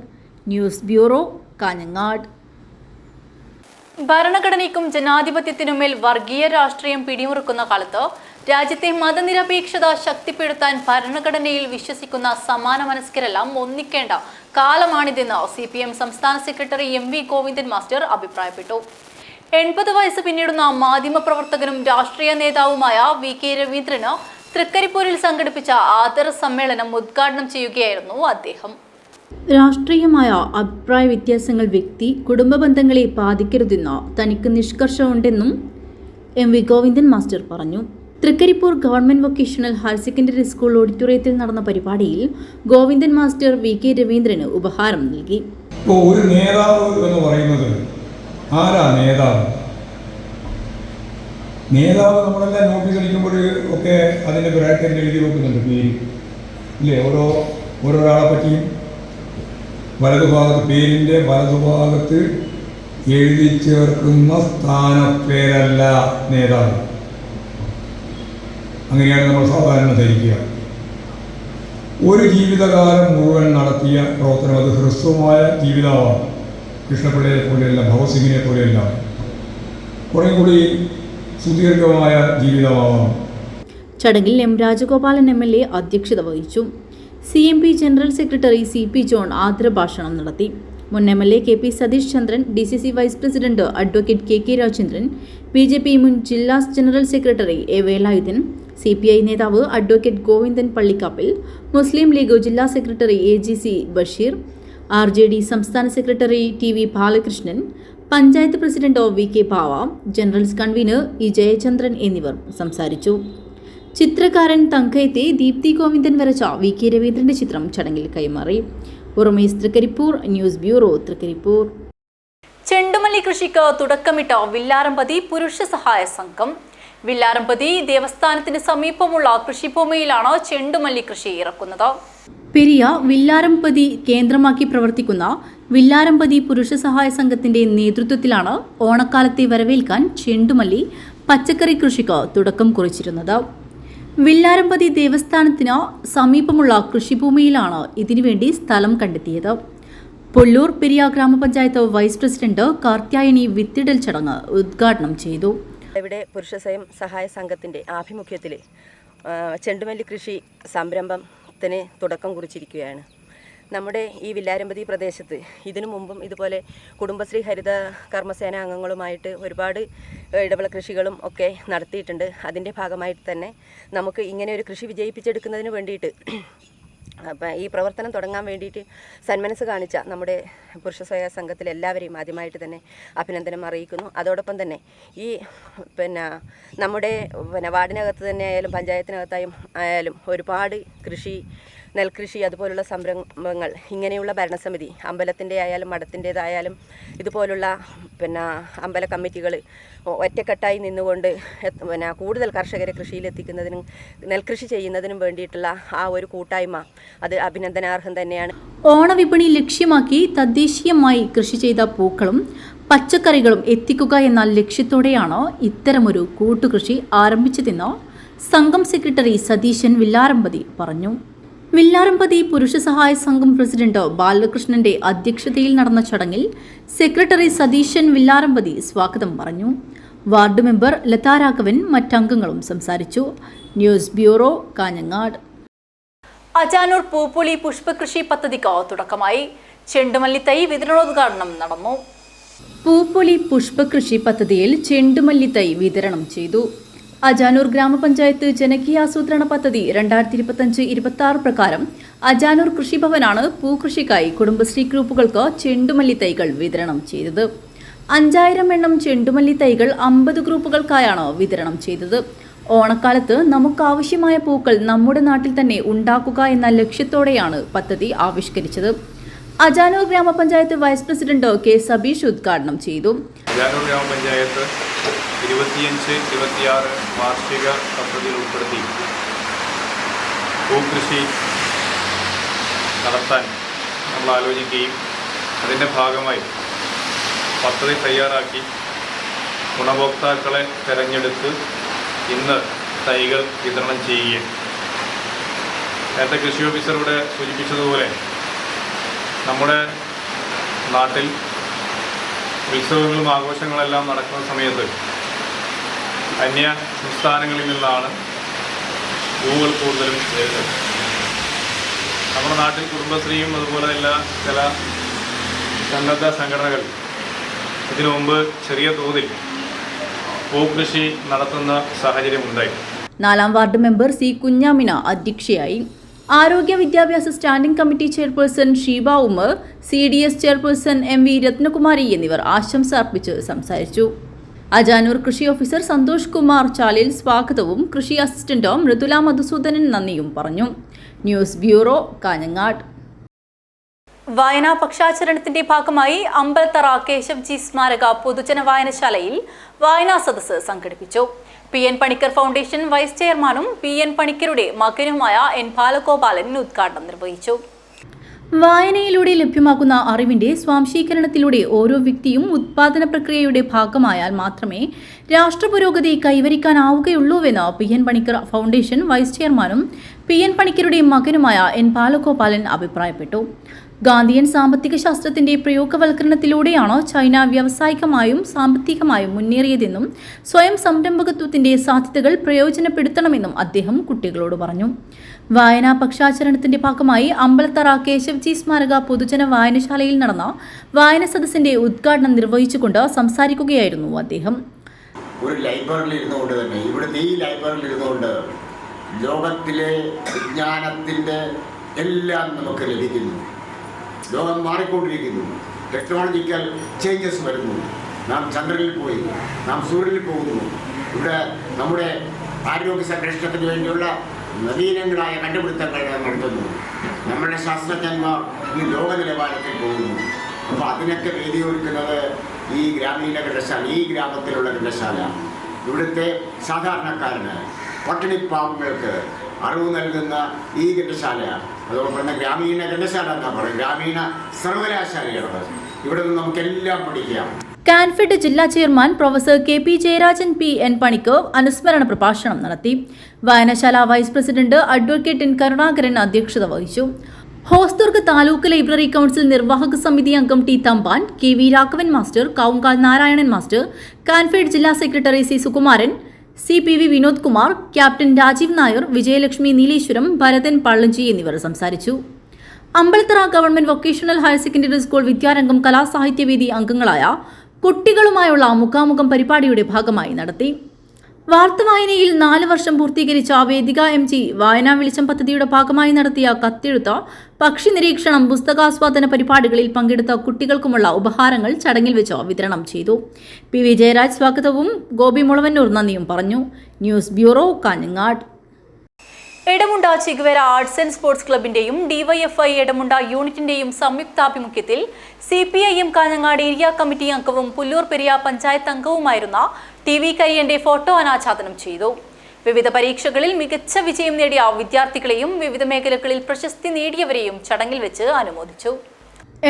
News bureau, Kanhangad. ഭരണഘടനയ്ക്കും ജനാധിപത്യത്തിനുമേൽ വർഗീയ രാഷ്ട്രീയം പിടിമുറുക്കുന്ന കാലത്ത് രാജ്യത്തെ മതനിരപേക്ഷത ശക്തിപ്പെടുത്താൻ ഭരണഘടനയിൽ വിശ്വസിക്കുന്ന സമാന മനസ്കരെല്ലാം ഒന്നിക്കേണ്ട കാലമാണിതെന്ന് CPM സംസ്ഥാന സെക്രട്ടറി MV ഗോവിന്ദൻ മാസ്റ്റർ അഭിപ്രായപ്പെട്ടു. 80 വയസ്സ് പിന്നിടുന്ന മാധ്യമപ്രവർത്തകനും രാഷ്ട്രീയ നേതാവുമായ VK രവീന്ദ്രന് തൃക്കരിപ്പൂരിൽ സംഘടിപ്പിച്ച ആദര സമ്മേളനം ഉദ്ഘാടനം ചെയ്യുകയായിരുന്നു അദ്ദേഹം. രാഷ്ട്രീയമായ അഭിപ്രായ വ്യത്യാസങ്ങൾ വ്യക്തി കുടുംബ ബന്ധങ്ങളെ ബാധിക്കരുതെന്ന് തനിക്ക് നിഷ്കർഷമുണ്ടെന്നും MV ഗോവിന്ദൻ മാസ്റ്റർ പറഞ്ഞു. Trikaripur government vocational higher secondary school ഓഡിറ്റോറിയത്തിൽ നടന്ന പരിപാടിയിൽ ഗോവിന്ദൻ മാസ്റ്റർ VK രവീന്ദ്രന് ഉപഹാരം നൽകി. ഒരു നേതാവ് എന്ന് പറയുന്നത് ആരാ നേതാവ്? നേതാവ് നമ്മളെല്ലാം നോട്ടീസ് അടിക്കുമ്പോൾ ഒക്കെ അതിൻ്റെ ബ്രാക്കറ്റിൽ എഴുതി വെക്കുന്നുണ്ട് പേര് ഇല്ലേ? ഓരോരാളെ പറ്റിയും വലതുഭാഗത്ത് പേരിൻ്റെ വലതുഭാഗത്ത് എഴുതി ചേർക്കുന്ന സ്ഥാനപ്പേരല്ല നേതാവ്. അങ്ങനെയാണ് നമ്മൾ സാധാരണ ധരിക്കുക. ഒരു ജീവിതകാലം മുഴുവൻ നടത്തിയ പ്രവർത്തനം അത് ഹ്രസ്വമായ ജീവിതമാവാം. കൃഷ്ണപിള്ളയെ പോലെയല്ല, ഭഗവത് പോലെയല്ല, കുറേ കൂടി സുദീർഘമായ ജീവിതമാവാം. ചടങ്ങിൽ M രാജഗോപാലൻ MLA അധ്യക്ഷത വഹിച്ചു. CMP general secretary CP John ആദരഭാഷണം നടത്തി. മുൻ MLA KP Satheesh Chandran, DCC vice president advocate KK Rajendran, BJP മുൻ ജില്ലാ general secretary A Velayudhan, CPI നേതാവ് അഡ്വക്കേറ്റ് ഗോവിന്ദൻ പള്ളിക്കാപ്പിൽ, മുസ്ലിം ലീഗ് ജില്ലാ സെക്രട്ടറി AGC ബഷീർ, RJD സംസ്ഥാന secretary TV Balakrishnan, panchayat president VK Bhava, general convener E Jayachandran എന്നിവർ സംസാരിച്ചു. ചിത്രകാരൻ തങ്കയത്തെ ദീപ്തി ഗോവിന്ദൻ വരച്ച VK രവീന്ദ്രന്റെ ചിത്രം ചടങ്ങിൽ കൈമാറി. ഉറമേസ് തൃക്കരിപ്പൂർ, ന്യൂസ് ബ്യൂറോ, തൃക്കരിപ്പൂർ. ചെണ്ടുമല്ലി കൃഷിക്ക് തുടക്കമിട്ട വില്ലാരംപതി പുരുഷ സഹായ സംഘം. വില്ലാരംപതി ദേവസ്ഥാനത്തിന് സമീപമുള്ള കൃഷിഭൂമിയിലാണ് ചെണ്ടുമല്ലി കൃഷി ഇറക്കുന്നത്. പെരിയ വില്ലാരംപതി കേന്ദ്രമാക്കി പ്രവർത്തിക്കുന്ന വില്ലാരംപതി പുരുഷ സഹായ സംഘത്തിന്റെ നേതൃത്വത്തിലാണ് ഓണക്കാലത്തെ വരവേൽക്കാൻ ചെണ്ടുമല്ലി പച്ചക്കറി കൃഷിക്ക് തുടക്കം കുറിച്ചിരുന്നത്. വില്ലാരംപതി ദേവസ്ഥാനത്തിന് സമീപമുള്ള കൃഷിഭൂമിയിലാണ് ഇതിനുവേണ്ടി സ്ഥലം കണ്ടെത്തിയത്. പൊള്ളൂർ പെരിയ ഗ്രാമപഞ്ചായത്ത് വൈസ് പ്രസിഡന്റ് കാർത്യായനി വിത്തിടൽ ചടങ്ങ് ഉദ്ഘാടനം ചെയ്തു. ഇവിടെ പുരുഷ സ്വയം സഹായ സംഘത്തിൻ്റെ ആഭിമുഖ്യത്തിൽ ചെണ്ടുമല്ലി കൃഷി സംരംഭത്തിന് തുടക്കം കുറിച്ചിരിക്കുകയാണ്. നമ്മുടെ ഈ വില്ലാരംപതി പ്രദേശത്ത് ഇതിനു മുമ്പും ഇതുപോലെ കുടുംബശ്രീ ഹരിത കർമ്മസേന അംഗങ്ങളുമായിട്ട് ഒരുപാട് ഇടവിള കൃഷികളും ഒക്കെ നടത്തിയിട്ടുണ്ട്. അതിൻ്റെ ഭാഗമായിട്ട് തന്നെ നമുക്ക് ഇങ്ങനെ ഒരു കൃഷി വിജയിപ്പിച്ചെടുക്കുന്നതിന് വേണ്ടിയിട്ട് അപ്പം ഈ പ്രവർത്തനം തുടങ്ങാൻ വേണ്ടിയിട്ട് സന്മനസ് കാണിച്ച നമ്മുടെ പുരുഷ സ്വയ സംഘത്തിലെ എല്ലാവരെയും ആദ്യമായിട്ട് തന്നെ അഭിനന്ദനം അറിയിക്കുന്നു. അതോടൊപ്പം തന്നെ ഈ നമ്മുടെ വാർഡിനകത്ത് തന്നെ ആയാലും പഞ്ചായത്തിനകത്തായും ആയാലും ഒരുപാട് കൃഷി നെൽകൃഷി അതുപോലുള്ള സംരംഭങ്ങൾ ഇങ്ങനെയുള്ള ഭരണസമിതി അമ്പലത്തിൻ്റെ ആയാലും മഠത്തിൻ്റേതായാലും ഇതുപോലുള്ള അമ്പല കമ്മിറ്റികൾ ഒറ്റക്കെട്ടായി നിന്നുകൊണ്ട് കൂടുതൽ കർഷകരെ കൃഷിയിലെത്തിക്കുന്നതിനും നെൽകൃഷി ചെയ്യുന്നതിനും വേണ്ടിയിട്ടുള്ള ആ ഒരു കൂട്ടായ്മ അത് അഭിനന്ദനാർഹം തന്നെയാണ്. ഓണവിപണി ലക്ഷ്യമാക്കി തദ്ദേശീയമായി കൃഷി ചെയ്ത പൂക്കളും പച്ചക്കറികളും എത്തിക്കുക എന്ന ലക്ഷ്യത്തോടെയാണ് ഇത്തരമൊരു കൂട്ടുകൃഷി ആരംഭിച്ചതെന്ന് സംഘം സെക്രട്ടറി സതീശൻ വില്ലാരമ്പതി പറഞ്ഞു. വില്ലാരമ്പതി പുരുഷ സഹായ സംഘം പ്രസിഡന്റ് ബാലകൃഷ്ണന്റെ അധ്യക്ഷതയിൽ നടന്ന ചടങ്ങിൽ സെക്രട്ടറി സതീശൻ വില്ലാരമ്പതി സ്വാഗതം പറഞ്ഞു. വാർഡ് മെമ്പർ ലതാരാഘവൻ മറ്റംഗങ്ങളും സംസാരിച്ചു. News bureau, Kanhangad. അജാനൂർ പൂപ്പൊലി പുഷ്പകൃഷി പദ്ധതിക്ക് തുടക്കമായി. ചെണ്ടുമല്ലി തൈ വിതരണോദ്ഘാടനം നടന്നു. പൂപ്പൊലി പുഷ്പകൃഷി പദ്ധതിയിൽ ചെണ്ടുമല്ലി തൈ വിതരണം ചെയ്തു. അജാനൂർ ഗ്രാമപഞ്ചായത്ത് ജനകീയാസൂത്രണ പദ്ധതി 2025-26 പ്രകാരം അജാനൂർ കൃഷിഭവനാണ് പൂകൃഷിക്കായി കുടുംബശ്രീ ഗ്രൂപ്പുകൾക്ക് ചെണ്ടുമല്ലി തൈകൾ വിതരണം ചെയ്തത്. 5000 എണ്ണം ചെണ്ടുമല്ലി തൈകൾ 50 ഗ്രൂപ്പുകൾക്കായാണ് വിതരണം ചെയ്തത്. ഓണക്കാലത്ത് നമുക്കാവശ്യമായ പൂക്കൾ നമ്മുടെ നാട്ടിൽ തന്നെ ഉണ്ടാക്കുക എന്ന ലക്ഷ്യത്തോടെയാണ് പദ്ധതി ആവിഷ്കരിച്ചത്. അജാനൂർ ഗ്രാമപഞ്ചായത്ത് വൈസ് പ്രസിഡന്റ് കെ സബീഷ് ഉദ്ഘാടനം ചെയ്തു. അജാനൂർ ഗ്രാമപഞ്ചായത്ത് 25-26 വാർഷിക പദ്ധതിയിൽ ഉൾപ്പെടുത്തി പൂക്കൃഷി നടത്താൻ നമ്മൾ ആലോചിക്കുകയും അതിൻ്റെ ഭാഗമായി പദ്ധതി തയ്യാറാക്കി ഗുണഭോക്താക്കളെ തിരഞ്ഞെടുത്ത് ഇന്ന് തൈകൾ വിതരണം ചെയ്യുകയും നേരത്തെ കൃഷി ഓഫീസർ ഇവിടെ സൂചിപ്പിച്ചതുപോലെ നമ്മുടെ നാട്ടിൽ ഉത്സവങ്ങളും ആഘോഷങ്ങളെല്ലാം നടക്കുന്ന സമയത്ത് അന്യ സംസ്ഥാനങ്ങളിൽ നിന്നാണ് പൂവുകൾ കൂടുതലും വരുന്നത്. നമ്മുടെ നാട്ടിൽ കുടുംബശ്രീയും അതുപോലെ ചില സന്നദ്ധ സംഘടനകൾ ഇതിനു മുമ്പ് ചെറിയ തോതിൽ പൂക്കൃഷി നടത്തുന്ന സാഹചര്യമുണ്ടായി. 4ാം വാർഡ് മെമ്പർ സി കുഞ്ഞാമിന അധ്യക്ഷയായി. ആരോഗ്യ വിദ്യാഭ്യാസ standing committee chairperson Sheeba Umar, CDS chairperson MV Ratnakumari എന്നിവർ ആശംസ അർപ്പിച്ച് സംസാരിച്ചു. അജാനൂർ കൃഷി ഓഫീസർ സന്തോഷ് കുമാർ ചാലിൽ സ്വാഗതവും കൃഷി അസിസ്റ്റന്റ് മൃദുല മധുസൂദനൻ നന്ദിയും പറഞ്ഞു. News bureau, Kanhangad. വായനാ പക്ഷാചരണത്തിന്റെ ഭാഗമായി അമ്പലത്തറ കേശവ്ജി സ്മാരക പൊതുജന വായനശാലയിൽ വായനാ സദസ്സ് സംഘടിപ്പിച്ചു. PN പണിക്കർ ഫൗണ്ടേഷൻ വൈസ് ചെയർമാനും PN പണിക്കരുടെ മകനുമായ N ബാലഗോപാലൻ ഉദ്ഘാടനം നിർവഹിച്ചു. വായനയിലൂടെ ലഭ്യമാകുന്ന അറിവിന്റെ സ്വാംശീകരണത്തിലൂടെ ഓരോ വ്യക്തിയും ഉത്പാദന പ്രക്രിയയുടെ ഭാഗമായാൽ മാത്രമേ രാഷ്ട്ര പുരോഗതി കൈവരിക്കാനാവുകയുള്ളൂവെന്ന് PN പണിക്കർ ഫൗണ്ടേഷൻ വൈസ് ചെയർമാനും PN പണിക്കരുടെ മകനുമായ N ബാലഗോപാലൻ അഭിപ്രായപ്പെട്ടു. ഗാന്ധിയൻ സാമ്പത്തിക ശാസ്ത്രത്തിന്റെ പ്രയോഗവൽക്കരണത്തിലൂടെയാണ് ചൈന വ്യാവസായികമായും സാമ്പത്തികമായും മുന്നേറിയതെന്നും സ്വയം സംരംഭകത്വത്തിന്റെ സാധ്യതകൾ പ്രയോജനപ്പെടുത്തണമെന്നും അദ്ദേഹം കുട്ടികളോട് പറഞ്ഞു. വായനാ പക്ഷാചരണത്തിന്റെ ഭാഗമായി അമ്പലത്തറ കേശവ്ജി സ്മാരക പൊതുജന വായനശാലയിൽ നടന്ന വായന സദസ്സിന്റെ ഉദ്ഘാടനം നിർവഹിച്ചുകൊണ്ട് സംസാരിക്കുകയായിരുന്നു അദ്ദേഹം. ഒരു ലൈബ്രറിയിൽ ഇരുന്നുകൊണ്ട് തന്നെ ഇവിടുത്തെ ഈ ലൈബ്രറിയിൽ ഇരുന്നുകൊണ്ട് ലോകത്തിലെ വിജ്ഞാനത്തിൻ്റെ എല്ലാം നമുക്ക് ലഭിക്കുന്നു. ലോകം മാറിക്കൊണ്ടിരിക്കുന്നു. ടെക്നോളജിക്കൽ ചേഞ്ചസ് വരുന്നു. നാം ചന്ദ്രനിൽ പോയി, നാം സൂര്യനിൽ പോകുന്നു. ഇവിടെ നമ്മുടെ ആരോഗ്യ സംരക്ഷണത്തിന് വേണ്ടിയുള്ള നവീനങ്ങളായ കണ്ടുപിടുത്തങ്ങൾ നടത്തുന്നു. നമ്മുടെ ശാസ്ത്രജ്ഞന്മാർ ഈ ലോക നിലവാരത്തിൽ പോകുന്നു. അപ്പോൾ അതിനൊക്കെ വേദിയൊരുക്കുന്നത് ഈ ഗ്രാമീണ ഗ്രന്ഥശാല, ഈ ഗ്രാമത്തിലുള്ള ഗ്രന്ഥശാല. ഇവിടുത്തെ സാധാരണക്കാരന് പട്ടിണിപ്പാവങ്ങൾക്ക് അറിവ് നൽകുന്ന ഈ ഗ്രന്ഥശാല, അതോടൊപ്പം തന്നെ ഗ്രാമീണ ഗ്രന്ഥശാല എന്നാ പറയും, ഗ്രാമീണ സർവകലാശാലയാണ്. ഇവിടെ നിന്ന് നമുക്കെല്ലാം പഠിക്കാം. കാൻഫെഡ് ജില്ലാ chairman professor KP Jayarajan PN Panicker അനുസ്മരണ പ്രഭാഷണം നടത്തി. വായനശാല vice president advocate N Karunakaran അധ്യക്ഷത വഹിച്ചു. ഹോസ്ദുർഗ് താലൂക്ക് ലൈബ്രറി കൗൺസിൽ നിർവാഹക സമിതി അംഗം T Thampan, KV Raghavan master, Kavungal Narayanan master, Canfed ജില്ലാ secretary C Sukumaran, CPV Vinod Kumar, captain Rajeev Nair, Vijayalakshmi Nileshwaram, Bharathan Pallanchi എന്നിവർ സംസാരിച്ചു. Ambalathara government vocational higher secondary school വിദ്യാരംഗം കലാസാഹിത്യവേദി അംഗങ്ങളായ കുട്ടികളുമായുള്ള മുഖാമുഖം പരിപാടിയുടെ ഭാഗമായി നടത്തി. വാർത്തവായനയിൽ 4 വർഷം പൂർത്തീകരിച്ച വേദിക MG വായനാ വെളിച്ചം പദ്ധതിയുടെ ഭാഗമായി നടത്തിയ കത്തെഴുത്ത്, പക്ഷി നിരീക്ഷണം, പുസ്തകാസ്വാദന പരിപാടികളിൽ പങ്കെടുത്ത കുട്ടികൾക്കുമുള്ള ഉപഹാരങ്ങൾ ചടങ്ങിൽ വെച്ച് വിതരണം ചെയ്തു. PV ജയരാജ് സ്വാഗതവും ഗോപി മുളവന്നൂർ നന്ദിയും പറഞ്ഞു. News bureau, Kanhangad. Edamunda Che Guevara arts and sports ക്ലബിന്റെയും ഡിവൈഎഫ്ഐ എടമുണ്ട യൂണിറ്റിന്റെയും സംയുക്താഭിമുഖ്യത്തിൽ CPIM കാഞ്ഞങ്ങാട് ഏരിയ കമ്മിറ്റി അംഗവും പുല്ലൂർ പെരിയ പഞ്ചായത്ത് അംഗവുമായിരുന്ന TV കരിയന്റെ ഫോട്ടോ അനാച്ഛാദനം ചെയ്തു. വിവിധ പരീക്ഷകളിൽ മികച്ച വിജയം നേടിയ വിദ്യാർത്ഥികളെയും വിവിധ മേഖലകളിൽ പ്രശസ്തി നേടിയവരെയും ചടങ്ങിൽ വെച്ച് അനുമോദിച്ചു.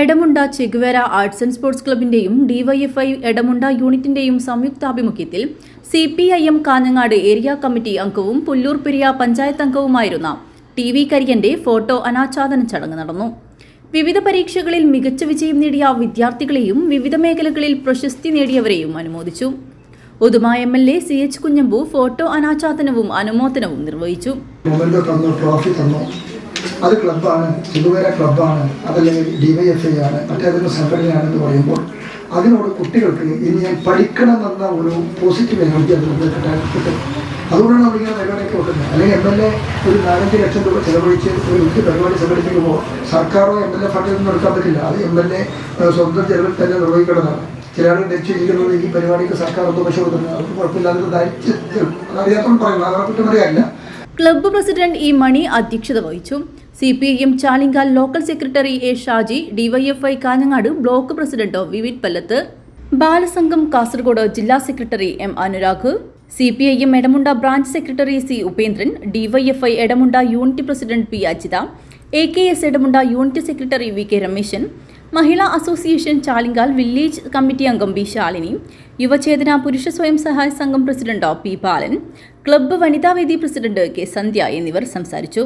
Edamunda Che Guevara arts and sports ക്ലബിന്റെയും ഡിവൈഎഫ്ഐ എടമുണ്ട യൂണിറ്റിന്റെയും സംയുക്താഭിമുഖ്യത്തിൽ CPIM കാഞ്ഞങ്ങാട് ഏരിയ കമ്മിറ്റി അംഗവും പുല്ലൂർ പെരിയ പഞ്ചായത്ത് അംഗവുമായിരുന്ന TV കരിയന്റെ ഫോട്ടോ അനാച്ഛാദന ചടങ്ങ് നടന്നു. വിവിധ പരീക്ഷകളിൽ മികച്ച വിജയം നേടിയ വിദ്യാർത്ഥികളെയും വിവിധ മേഖലകളിൽ പ്രശസ്തി നേടിയവരെയും അനുമോദിച്ചു. Uduma MLA CH Kunhambu photo അനാച്ഛാദനവും അനുമോദനവും നിർവഹിച്ചു. ട്രോഫി തന്നു. അത് ക്ലബ്ബാണ്, ചിഗുവേര ക്ലബ്ബാണ്, അതല്ലെങ്കിൽ DYFI ആണ്, മറ്റേതൊരു സംഘടനയാണെന്ന് പറയുമ്പോൾ അതിനോട് കുട്ടികൾക്ക് ഇനി ഞാൻ പഠിക്കണമെന്ന ഒരു പോസിറ്റീവ് എനർജി അത് നമ്മൾ കിട്ടും. അതുകൊണ്ടാണ് നമ്മളിങ്ങനെ പരിപാടിയൊക്കെ വെക്കുന്നത്. അല്ലെങ്കിൽ MLA ഒരു 4-5 ലക്ഷം രൂപ ചെലവഴിച്ച് ഒരു വലിയ പരിപാടി സംഘടിപ്പിക്കുമ്പോൾ സർക്കാരോ MLA ഫണ്ടിൽ നിന്നും എടുക്കാൻ പറ്റില്ല. അത് MLA സ്വന്തം ചെലവിൽ തന്നെ നിർവഹിക്കേണ്ടതാണ്. ചില ആളുകൾ ധരിച്ചിരിക്കുന്നത് ഈ പരിപാടിക്ക് സർക്കാർ ഒന്നും പൈസ കൊടുക്കുന്നത് അവർക്ക് കുഴപ്പമില്ലാതെ അറിയാത്തോണ്ട് പറയുന്നത്, അവരെ കുറ്റം പറയാനില്ല. ക്ലബ്ബ് പ്രസിഡന്റ് E മണി അധ്യക്ഷത വഹിച്ചു. CPIM Chalingal local secretary A Shaji, DYFI Kanhangad block president Vivid Pallath, Balasangham Kasaragod ജില്ലാ secretary M Anurag, CPIM Edamunda branch secretary C Upendran, DYFI Edamunda unit president P Ajitha, AKS Edamunda unit secretary VK Rameshan, മഹിളാ അസോസിയേഷൻ ചാലിങ്കാൽ വില്ലേജ് കമ്മിറ്റി അംഗം B ശാലിനി, യുവചേതന പുരുഷ സ്വയം സഹായ സംഘം പ്രസിഡന്റ് P ബാലൻ, ക്ലബ്ബ് വനിതാവേദി പ്രസിഡന്റ് K സന്ധ്യ എന്നിവർ സംസാരിച്ചു.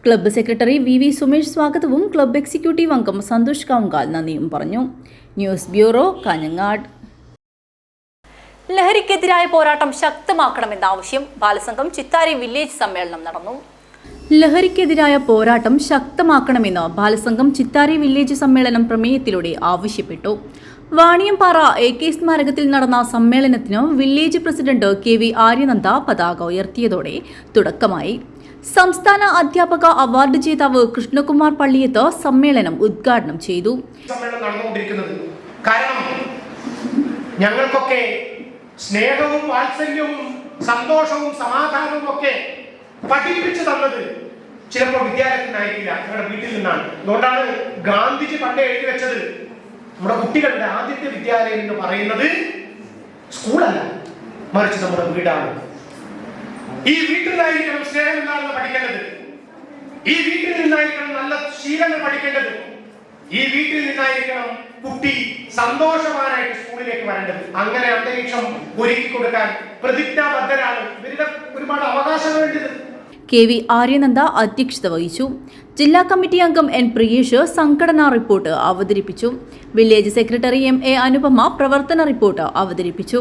ക്ലബ്ബ് സെക്രട്ടറി VV സുമേഷ് സ്വാഗതവും ക്ലബ്ബ് എക്സിക്യൂട്ടീവ് അംഗം സന്തോഷ് കാവുങ്കാൽ നന്ദിയും പറഞ്ഞു. News bureau Kanhangad. ലഹരിക്കെതിരായ പോരാട്ടം ശക്തമാക്കണമെന്ന ആവശ്യം ബാലസംഘം ചിത്താരി വില്ലേജ് സമ്മേളനം നടന്നു. ലഹരിക്കെതിരായ പോരാട്ടം ശക്തമാക്കണമെന്ന് ബാലസംഘം ചിത്താരി വില്ലേജ് സമ്മേളനം പ്രമേയത്തിലൂടെ ആവശ്യപ്പെട്ടു. വാണിയംപാറ AK സ്മാരകത്തിൽ നടന്ന സമ്മേളനത്തിന് വില്ലേജ് പ്രസിഡന്റ് KV ആര്യനന്ദ പതാക ഉയർത്തിയതോടെ തുടക്കമായി. സംസ്ഥാന അധ്യാപക അവാർഡ് ജേതാവ് കൃഷ്ണകുമാർ പള്ളിയത്ത് സമ്മേളനം ഉദ്ഘാടനം ചെയ്തു. കാരണം ഞങ്ങൾക്കൊക്കെ സ്നേഹവും വാത്സല്യവും സന്തോഷവും സമാധാനവും ഒക്കെ പഠിപ്പിച്ചു തന്നത് ചിലപ്പോൾ വിദ്യാലയത്തിനായിരിക്കില്ല, ഞങ്ങളുടെ വീട്ടിൽ നിന്നാണ്. അതുകൊണ്ടാണ് ഗാന്ധിജി പണ്ട് എഴുതി വെച്ചത്, നമ്മുടെ കുട്ടികളുടെ ആദ്യത്തെ വിദ്യാലയം എന്ന് പറയുന്നത് സ്കൂളല്ല, മറിച്ച് നമ്മുടെ വീടാണ്. ഈ വീട്ടിലായിരിക്കണം സ്നേഹം എന്താണെന്ന് പഠിക്കേണ്ടത്, ഈ വീട്ടിൽ നിന്നായിരിക്കണം നല്ല ശീലങ്ങൾ പഠിക്കേണ്ടത്, ഈ വീട്ടിൽ നിന്നായിരിക്കണം കുട്ടി സന്തോഷവാനായിട്ട് സ്കൂളിലേക്ക് വരേണ്ടത്. അങ്ങനെ അന്തരീക്ഷം ഒരുക്കി കൊടുക്കാൻ പ്രതിജ്ഞാബദ്ധരാണ്. ഇവരുടെ ഒരുപാട് അവകാശങ്ങളുണ്ട്. KV ആര്യനന്ദ അധ്യക്ഷത വഹിച്ചു. ജില്ലാ കമ്മിറ്റി അംഗം N പ്രിയേഷ് സംഘടനാ റിപ്പോർട്ട് അവതരിപ്പിച്ചു. വില്ലേജ് സെക്രട്ടറി MA അനുപമ പ്രവർത്തന റിപ്പോർട്ട് അവതരിപ്പിച്ചു.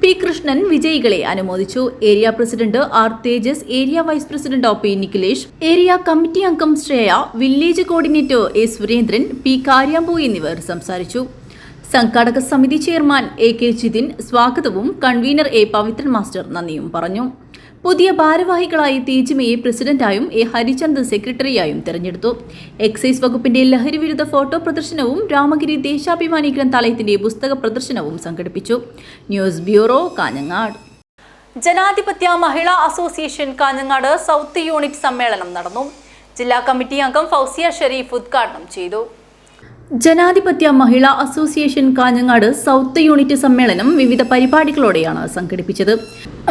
P കൃഷ്ണൻ വിജയികളെ അനുമോദിച്ചു. Area president R Thejas, area vice president P Nikhilesh, area committee അംഗം Shreya, village coordinator A Surendran, P Karyampu എന്നിവർ സംസാരിച്ചു. സംഘാടക സമിതി ചെയർമാൻ AK ജിതിൻ സ്വാഗതവും കൺവീനർ A പവിത്രൻ മാസ്റ്റർ നന്ദിയും പറഞ്ഞു. പുതിയ ഭാരവാഹികളായി തേജിമയെ പ്രസിഡന്റായും A ഹരിചന്ദ് സെക്രട്ടറിയായും തെരഞ്ഞെടുത്തു. എക്സൈസ് വകുപ്പിന്റെ ലഹരി വിരുദ്ധ ഫോട്ടോ പ്രദർശനവും രാമഗിരി ദേശാഭിമാനി ഗ്രന്ഥാലയത്തിന്റെ പുസ്തക പ്രദർശനവും സംഘടിപ്പിച്ചു. News bureau Kanhangad. ജനാധിപത്യ മഹിളാ അസോസിയേഷൻ കാഞ്ഞങ്ങാട് സൗത്ത് യൂണിറ്റ് സമ്മേളനം നടന്നു. ജില്ലാ കമ്മിറ്റി അംഗം ഫൗസിയ ഷെരീഫ് ഉദ്ഘാടനം ചെയ്തു. ജനാധിപത്യ മഹിളാ അസോസിയേഷൻ കാഞ്ഞങ്ങാട് സൗത്ത് യൂണിറ്റ് സമ്മേളനം വിവിധ പരിപാടികളോടെയാണ് സംഘടിപ്പിച്ചത്.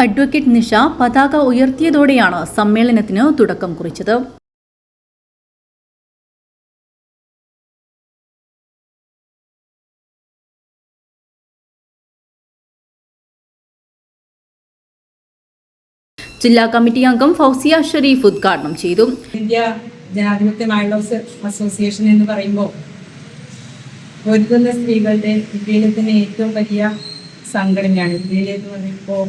അഡ്വക്കേറ്റ് നിഷ പതാക ഉയർത്തിയതോടെയാണ് സമ്മേളനത്തിന് തുടക്കം കുറിച്ചത്. ജില്ലാ കമ്മിറ്റി അംഗം ഫൗസിയ ഷെരീഫ് ഉദ്ഘാടനം ചെയ്തു. ഇന്ത്യ ജനാധിപത്യ മഹിളാ അസോസിയേഷൻ എന്ന് പറയുമ്പോൾ പൊരുതുന്ന സ്ത്രീകളുടെ ഇന്ത്യയിലെ തന്നെ ഏറ്റവും വലിയ സംഘടനയാണ്. ഇന്ത്യയിലെന്ന് പറയുമ്പോൾ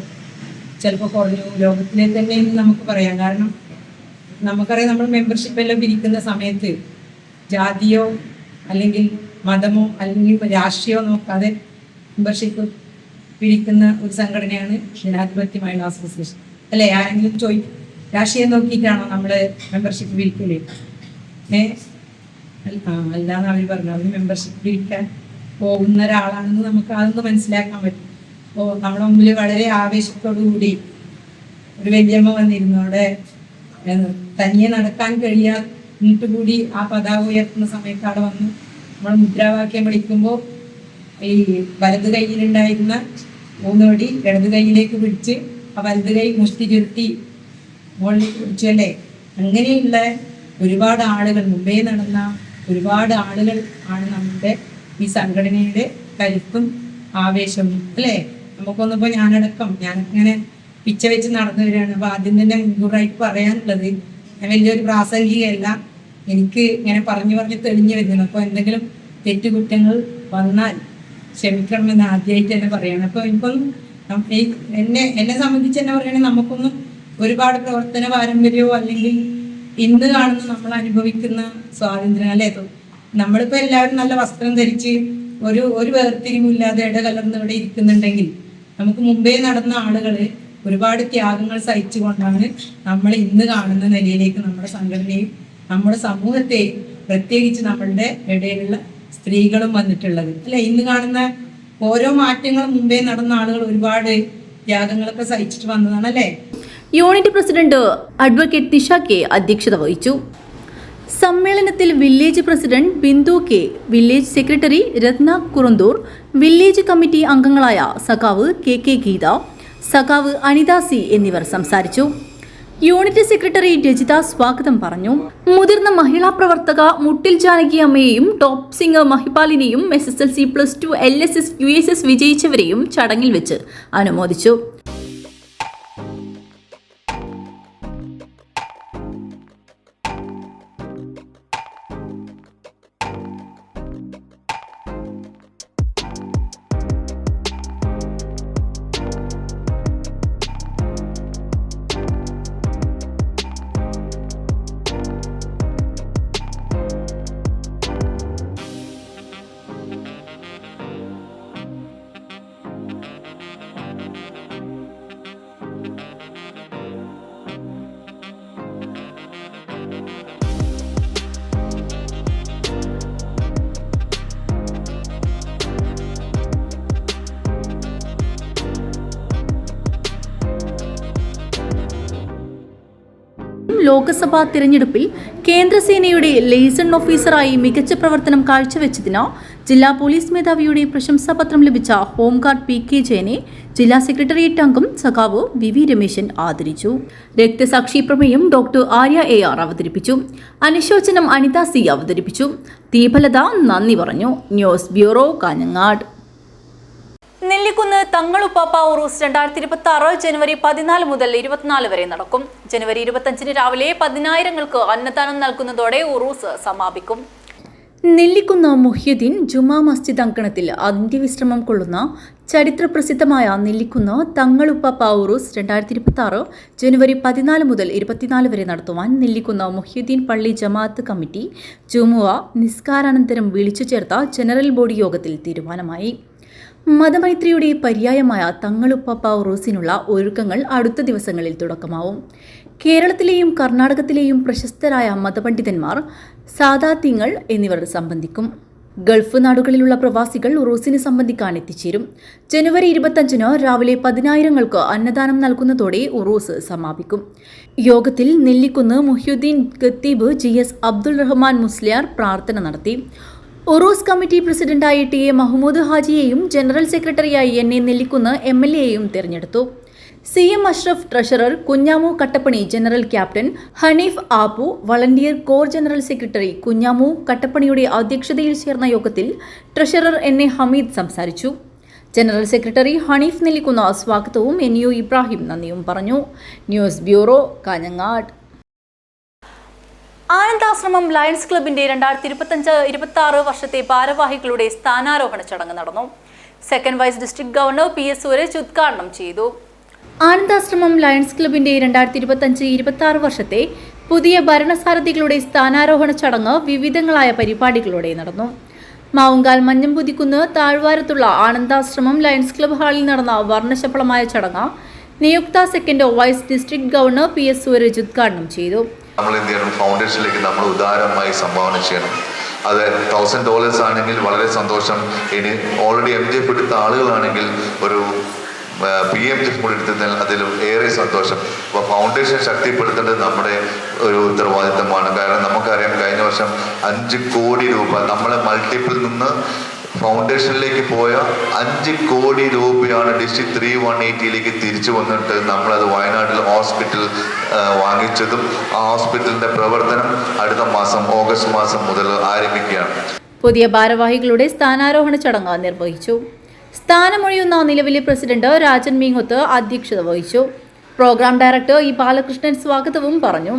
ചിലപ്പോൾ കുറഞ്ഞു, ലോകത്തിലെ തന്നെ എന്ന് നമുക്ക് പറയാം. കാരണം നമുക്കറിയാം, നമ്മൾ മെമ്പർഷിപ്പ് എല്ലാം പിരിക്കുന്ന സമയത്ത് ജാതിയോ അല്ലെങ്കിൽ മതമോ അല്ലെങ്കിൽ രാഷ്ട്രീയമോ നോക്കാതെ മെമ്പർഷിപ്പ് പിരിക്കുന്ന ഒരു സംഘടനയാണ് ജനാധിപത്യ മഹിളാ അസോസിയേഷൻ. അല്ലേ? ആരെങ്കിലും ചോദിക്കും, രാഷ്ട്രീയം നോക്കിയിട്ടാണോ നമ്മൾ മെമ്പർഷിപ്പ് പിരിക്കല്? അല്ലാന്ന് അവർ പറഞ്ഞു. അവർ മെമ്പർഷിപ്പ് പിരിക്കാൻ പോകുന്ന ഒരാളാണെന്ന് നമുക്ക് അതൊന്ന് മനസ്സിലാക്കാൻ പറ്റും. അപ്പോൾ നമ്മുടെ മുമ്പിൽ വളരെ ആവേശത്തോടു കൂടി ഒരു വല്യമ്മ വന്നിരുന്നു. അവിടെ തനിയെ നടക്കാൻ കഴിയാന്നിട്ട് കൂടി ആ പതാക ഉയർത്തുന്ന സമയത്ത് അവിടെ വന്നു നമ്മൾ മുദ്രാവാക്യം വിളിക്കുമ്പോൾ ഈ വലത് കൈയിലുണ്ടായിരുന്ന 3 വടി ഇടത് കൈയിലേക്ക് പിടിച്ച് ആ വലത് കൈ മുഷ്ടി ചുരുട്ടി മുകളിൽ പിടിച്ചു അല്ലേ. അങ്ങനെയുള്ള ഒരുപാട് ആളുകൾ, മുമ്പേ നടന്ന ഒരുപാട് ആളുകൾ ആണ് നമ്മുടെ ഈ സംഘടനയുടെ കരുത്തും ആവേശവും അല്ലേ. നമുക്കൊന്നിപ്പോൾ ഞാനിങ്ങനെ പിച്ച വെച്ച് നടന്നു വരികയാണ്. അപ്പോൾ ആദ്യം തന്നെ മുൻകൂറായിട്ട് പറയാനുള്ളത്, ഞാൻ വലിയൊരു പ്രാസംഗികയല്ല, എനിക്ക് ഇങ്ങനെ പറഞ്ഞു തെളിഞ്ഞു വരുന്നത്. അപ്പോൾ എന്തെങ്കിലും തെറ്റുകുറ്റങ്ങൾ വന്നാൽ ക്ഷമിക്കണമെന്ന് ആദ്യമായിട്ട് തന്നെ പറയണം. അപ്പോൾ എനിക്കൊന്നും എന്നെ സംബന്ധിച്ച് തന്നെ പറയുകയാണെങ്കിൽ നമുക്കൊന്നും ഒരുപാട് പ്രവർത്തന പാരമ്പര്യമോ അല്ലെങ്കിൽ ഇന്ന് കാണുന്ന നമ്മൾ അനുഭവിക്കുന്ന സ്വാതന്ത്ര്യം അല്ലേ. നമ്മളിപ്പോൾ എല്ലാവരും നല്ല വസ്ത്രം ധരിച്ച് ഒരു വേർതിരിവില്ലാതെ ഇടകലർന്ന് ഇവിടെ ഇരിക്കുന്നുണ്ടെങ്കിൽ നമുക്ക് മുമ്പേ നടന്ന ആളുകൾ ഒരുപാട് ത്യാഗങ്ങൾ സഹിച്ചുകൊണ്ടാണ് നമ്മൾ ഇന്ന് കാണുന്ന നിലയിലേക്ക് നമ്മുടെ സംഘടനയും നമ്മുടെ സമൂഹത്തെയും പ്രത്യേകിച്ച് നമ്മളുടെ ഇടയിലുള്ള സ്ത്രീകളും വന്നിട്ടുള്ളത് അല്ലെ. ഇന്ന് കാണുന്ന ഓരോ മാറ്റങ്ങളും മുമ്പേ നടന്ന ആളുകൾ ഒരുപാട് ത്യാഗങ്ങളൊക്കെ സഹിച്ചിട്ട് വന്നതാണ് അല്ലേ. Unit president advocate Nisha K അധ്യക്ഷത വഹിച്ചു. സമ്മേളനത്തിൽ വില്ലേജ് പ്രസിഡന്റ് Bindu K, village secretary Ratna Kurunthur, village committee അംഗങ്ങളായ സഖാവ് കെ ഗീത, സഖാവ് അനിത സി എന്നിവർ സംസാരിച്ചു. യൂണിറ്റ് സെക്രട്ടറി രജിത സ്വാഗതം പറഞ്ഞു. മുതിർന്ന മഹിളാ പ്രവർത്തക മുട്ടിൽ ജാനകി അമ്മയെയും ടോപ്പ് സിംഗർ മഹിപാലിനെയും SSLC+2 LSS USS വിജയിച്ചവരെയും ചടങ്ങിൽ വെച്ച് അനുമോദിച്ചു. ലോക്സഭാ തിരഞ്ഞെടുപ്പിൽ കേന്ദ്രസേനയുടെ ലെയ്സൺ ഓഫീസറായി മികച്ച പ്രവർത്തനം കാഴ്ചവെച്ചതിന് ജില്ലാ പോലീസ് മേധാവിയുടെ പ്രശംസാപത്രം ലഭിച്ച ഹോംഗാർഡ് PK ജയനെ ജില്ലാ സെക്രട്ടേറിയറ്റ് അംഗം സഖാവ് VV രമേശൻ ആദരിച്ചു. രക്തസാക്ഷി പ്രമേയം ഡോക്ടർ ആര്യ AR അവതരിപ്പിച്ചു. അനുശോചനം അനിത സി അവതരിപ്പിച്ചു. ദീപലത നന്ദി പറഞ്ഞു. News bureau, Kanhangad. നെല്ലിക്കുന്ന് തങ്ങളുപ്പാപ്പ ഉറൂസ് 2026 ജനുവരി 14 മുതൽ 24 വരെ നടക്കും. ജനുവരി 25 രാവിലെ 10,000ങ്ങൾക്ക് അന്നദാനം നൽകുന്നതോടെ ഉറൂസ് സമാപിക്കും. നെല്ലിക്കുന്ന് മുഹ്യുദ്ദീൻ ജുമാ മസ്ജിദ് അങ്കണത്തിൽ അന്ത്യവിശ്രമം കൊള്ളുന്ന ചരിത്രപ്രസിദ്ധമായ നെല്ലിക്കുന്ന് തങ്ങളുപ്പാപ്പ ഉറൂസ് 2026 ജനുവരി 14 മുതൽ 24 വരെ നടത്തുവാൻ നെല്ലിക്കുന്ന് മുഹ്യുദ്ദീൻ പള്ളി ജമാഅത്ത് കമ്മിറ്റി ജുമുഅ നിസ്കാരാനന്തരം വിളിച്ചു ചേർത്ത ജനറൽ ബോഡി യോഗത്തിൽ തീരുമാനമായി. മതമൈത്രിയുടെ പര്യായമായ തങ്ങളുപ്പാപ്പ ഉറൂസിനുള്ള ഒരുക്കങ്ങൾ അടുത്ത ദിവസങ്ങളിൽ തുടക്കമാവും. കേരളത്തിലെയും കർണാടകത്തിലെയും പ്രശസ്തരായ മതപണ്ഡിതന്മാർ, സാദാത്യങ്ങൾ എന്നിവർ സംബന്ധിക്കും. ഗൾഫ് നാടുകളിലുള്ള പ്രവാസികൾ ഉറൂസിന് സംബന്ധിക്കാൻ എത്തിച്ചേരും. ജനുവരി 25 രാവിലെ 10,000ങ്ങൾക്ക് അന്നദാനം നൽകുന്നതോടെ ഉറൂസ് സമാപിക്കും. യോഗത്തിൽ നെല്ലിക്കുന്ന് മുഹ്യുദ്ദീൻ ഖത്തീബ് GS അബ്ദുൾ റഹ്മാൻ മുസ്ലിയാർ പ്രാർത്ഥന നടത്തി. ഉറൂസ് കമ്മിറ്റി പ്രസിഡന്റായി TA മഹ്മൂദ് ഹാജിയെയും ജനറൽ സെക്രട്ടറിയായി NA നെല്ലിക്കുന്ന് MLAയെയും തെരഞ്ഞെടുത്തു. CM Ashraf treasurer, Kunhamu Kattappani general captain, Haneef Appu volunteer core general secretary. Kunhamu കട്ടപ്പണിയുടെ അധ്യക്ഷതയിൽ ചേർന്ന യോഗത്തിൽ ട്രഷറർ NA ഹമീദ് സംസാരിച്ചു. ജനറൽ സെക്രട്ടറി ഹനീഫ് നെല്ലിക്കുന്ന് സ്വാഗതവും NU ഇബ്രാഹിം നന്ദിയും പറഞ്ഞു. News bureau, Kanhangad. Anandashram lions ക്ലബിന്റെ 2025-26 വർഷത്തെ ഭാരവാഹികളുടെ സ്ഥാനാരോഹണ ചടങ്ങ് നടന്നു. Second vice district governor PS Suresh ഉദ്ഘാടനം ചെയ്തു. ആനന്ദാശ്രമം ലയൺസ് ക്ലബിന്റെ 2025-26 വർഷത്തെ പുതിയ ഭരണസാരഥികളുടെ സ്ഥാനാരോഹണ ചടങ്ങ് വിവിധങ്ങളായ പരിപാടികളോടെ നടന്നു. മാവുങ്കാൽ മഞ്ഞമ്പുതിക്കുന്ന് താഴ്വാരത്തുള്ള ആനന്ദാശ്രമം ലയൺസ് ക്ലബ് ഹാളിൽ നടന്ന വർണ്ണശബളമായ ചടങ്ങ് നിയുക്ത second vice district governor PS Suresh ഉദ്ഘാടനം ചെയ്തു. നമ്മൾ എന്ത് ചെയ്യണം, ഫൗണ്ടേഷനിലേക്ക് നമ്മൾ ഉദാരമായി സംഭാവന ചെയ്യണം. അത് $1,000 ആണെങ്കിൽ വളരെ സന്തോഷം. ഇനി ഓൾറെഡി MJF എടുത്ത ആളുകളാണെങ്കിൽ ഒരു PM കൂടി എടുത്തതിൽ അതിൽ ഏറെ സന്തോഷം. അപ്പോൾ ഫൗണ്ടേഷൻ ശക്തിപ്പെടുത്തേണ്ടത് നമ്മുടെ ഒരു ഉത്തരവാദിത്തമാണ്. കാരണം നമുക്കറിയാം കഴിഞ്ഞ വർഷം 5 കോടി രൂപ നമ്മളെ മൾട്ടിപ്പിൾ നിന്ന് ഫൗണ്ടേഷനിലേക്ക് പോയ 5 കോടി രൂപയാണ് ഡിസ്ട്രിക്ട് 3180യിലേക്ക് തിരിച്ചു വന്നിട്ട് നമ്മളത് വയനാട്ടിൽ ഹോസ്പിറ്റൽ വാങ്ങിച്ചതും ആ ഹോസ്പിറ്റലിൻ്റെ പ്രവർത്തനം അടുത്ത മാസം ഓഗസ്റ്റ് മാസം മുതൽ ആരംഭിക്കുകയാണ്. പുതിയ ഭാരവാഹികളുടെ സ്ഥാനാരോഹണ ചടങ്ങ് നിർവഹിച്ചു. സ്ഥാനമൊഴിയുന്ന നിലവിലെ പ്രസിഡന്റ് രാജൻ മീങ്ങുത്ത് അധ്യക്ഷത വഹിച്ചു. പ്രോഗ്രാം ഡയറക്ടർ ഇ ബാലകൃഷ്ണൻ സ്വാഗതവും പറഞ്ഞു.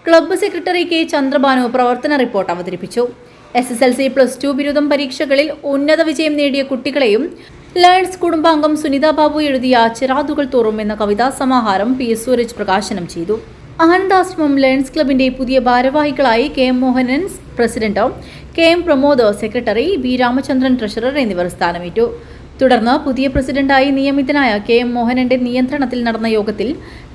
ക്ലബ്ബ് സെക്രട്ടറി കെ ചന്ദ്രബാനു പ്രവർത്തന റിപ്പോർട്ട് അവതരിപ്പിച്ചു. SSLC+2 ബിരുദം പരീക്ഷകളിൽ ഉന്നത വിജയം നേടിയ കുട്ടികളെയും ലയൺസ് കുടുംബാംഗം സുനിത ബാബു എഴുതിയ ചിറാതുകൾ തോറും എന്ന കവിതാ സമാഹാരം PS സൂരജ് പ്രകാശനം ചെയ്തു. ആനന്ദാശ്രമം ലയൺസ് ക്ലബിന്റെ പുതിയ ഭാരവാഹികളായി KM Mohanan president, KM Pramod secretary, B Ramachandran treasurer എന്നിവർ സ്ഥാനമേറ്റു. തുടർന്ന് പുതിയ പ്രസിഡന്റായി നിയമിതനായ KM മോഹനന്റെ നിയന്ത്രണത്തിൽ നടന്ന യോഗത്തിൽ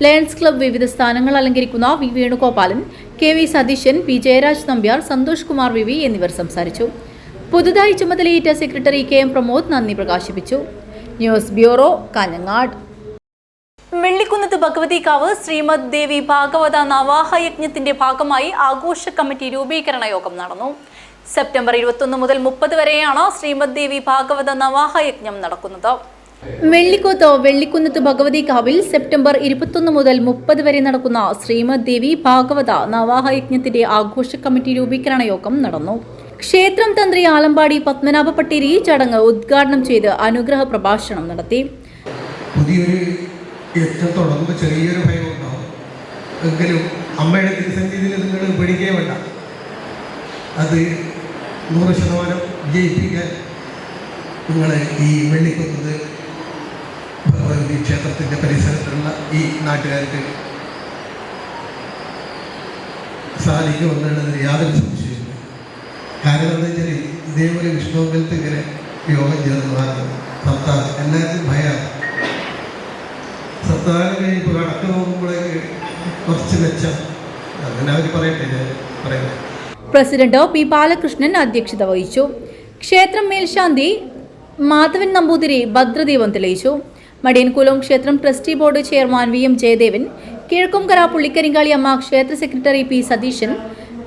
ലയൺസ് ക്ലബ്ബ് വിവിധ സ്ഥാനങ്ങൾ അലങ്കരിക്കുന്ന V Venugopalan, KV Satheesan, P Jayaraj Nambiar, Santhosh Kumar VV എന്നിവർ സംസാരിച്ചു. പുതുതായി ചുമതലയേറ്റ സെക്രട്ടറി KM പ്രമോദ് നന്ദി പ്രകാശിപ്പിച്ചു. News bureau, Kanhangad. വെള്ളിക്കുന്നത്ത് ഭഗവതികാവ് ശ്രീമദ് ദേവി ഭാഗവത നവാഹയജ്ഞത്തിന്റെ ഭാഗമായി ആഘോഷ കമ്മിറ്റി രൂപീകരണ യോഗം നടന്നു. സെപ്റ്റംബർ 21 മുതൽ 30 വരെയാണ് ശ്രീമദ് ദേവി ഭാഗവത നവാഹയജ്ഞം നടക്കുന്നത്. വെള്ളിക്കുന്നത്ത് ഭഗവതികാവിൽ സെപ്റ്റംബർ 21 മുതൽ 30 വരെ നടക്കുന്ന ശ്രീമദ് ദേവി ഭാഗവത നവാഹയജ്ഞത്തിന്റെ ആഘോഷ കമ്മിറ്റി രൂപീകരണ യോഗം നടന്നു. ക്ഷേത്രം തന്ത്രി ആലമ്പാടി പത്മനാഭ പട്ടേരി ചടങ്ങ് ഉദ്ഘാടനം ചെയ്ത് അനുഗ്രഹ പ്രഭാഷണം നടത്തി. പുതിയൊരു യജ്ഞം തുടങ്ങുമ്പോൾ ചെറിയൊരു ഭയം ഉണ്ടാവും. എങ്കിലും അമ്മയുടെ തിരുസന്നിധിയിൽ നിങ്ങൾ പേടിക്കേ വേണ്ട. അത് 100% വിജയിപ്പിക്കാൻ നിങ്ങൾ ഈ വെള്ളിക്കുന്നത്ത് ഭഗവതി ക്ഷേത്രത്തിൻ്റെ പരിസരത്തുള്ള ഈ നാട്ടുകാർക്ക് സാധിക്കുമെന്നുള്ളതിന് യാതൊരു സംശയമില്ല. കാരണം എന്താ വെച്ചാൽ ഇതേപോലെ വിഷ്ണുവങ്കലത്ത് ഇങ്ങനെ യോഗം ചേർന്നതാണ് സപ്താഹം. എല്ലാവർക്കും ഭയമാണ്. സപ്താഹം കഴിഞ്ഞിപ്പോൾ കണക്ക് നോക്കുമ്പോഴേക്ക് കുറച്ച് മെച്ചം. അങ്ങനെ അവർ പറയട്ടെ, ഞാൻ പറയുന്നത്. പ്രസിഡന്റ് പി ബാലകൃഷ്ണൻ അധ്യക്ഷത വഹിച്ചു. ക്ഷേത്രം മേൽശാന്തി മാധവൻ നമ്പൂതിരി ഭദ്രദീപം തെളിയിച്ചു. മടിയൻകുലം ക്ഷേത്രം trustee board chairman VM Jayadevan, Kizhakkumkara Pullikkarinkali Amma ക്ഷേത്ര സെക്രട്ടറി P സതീശൻ,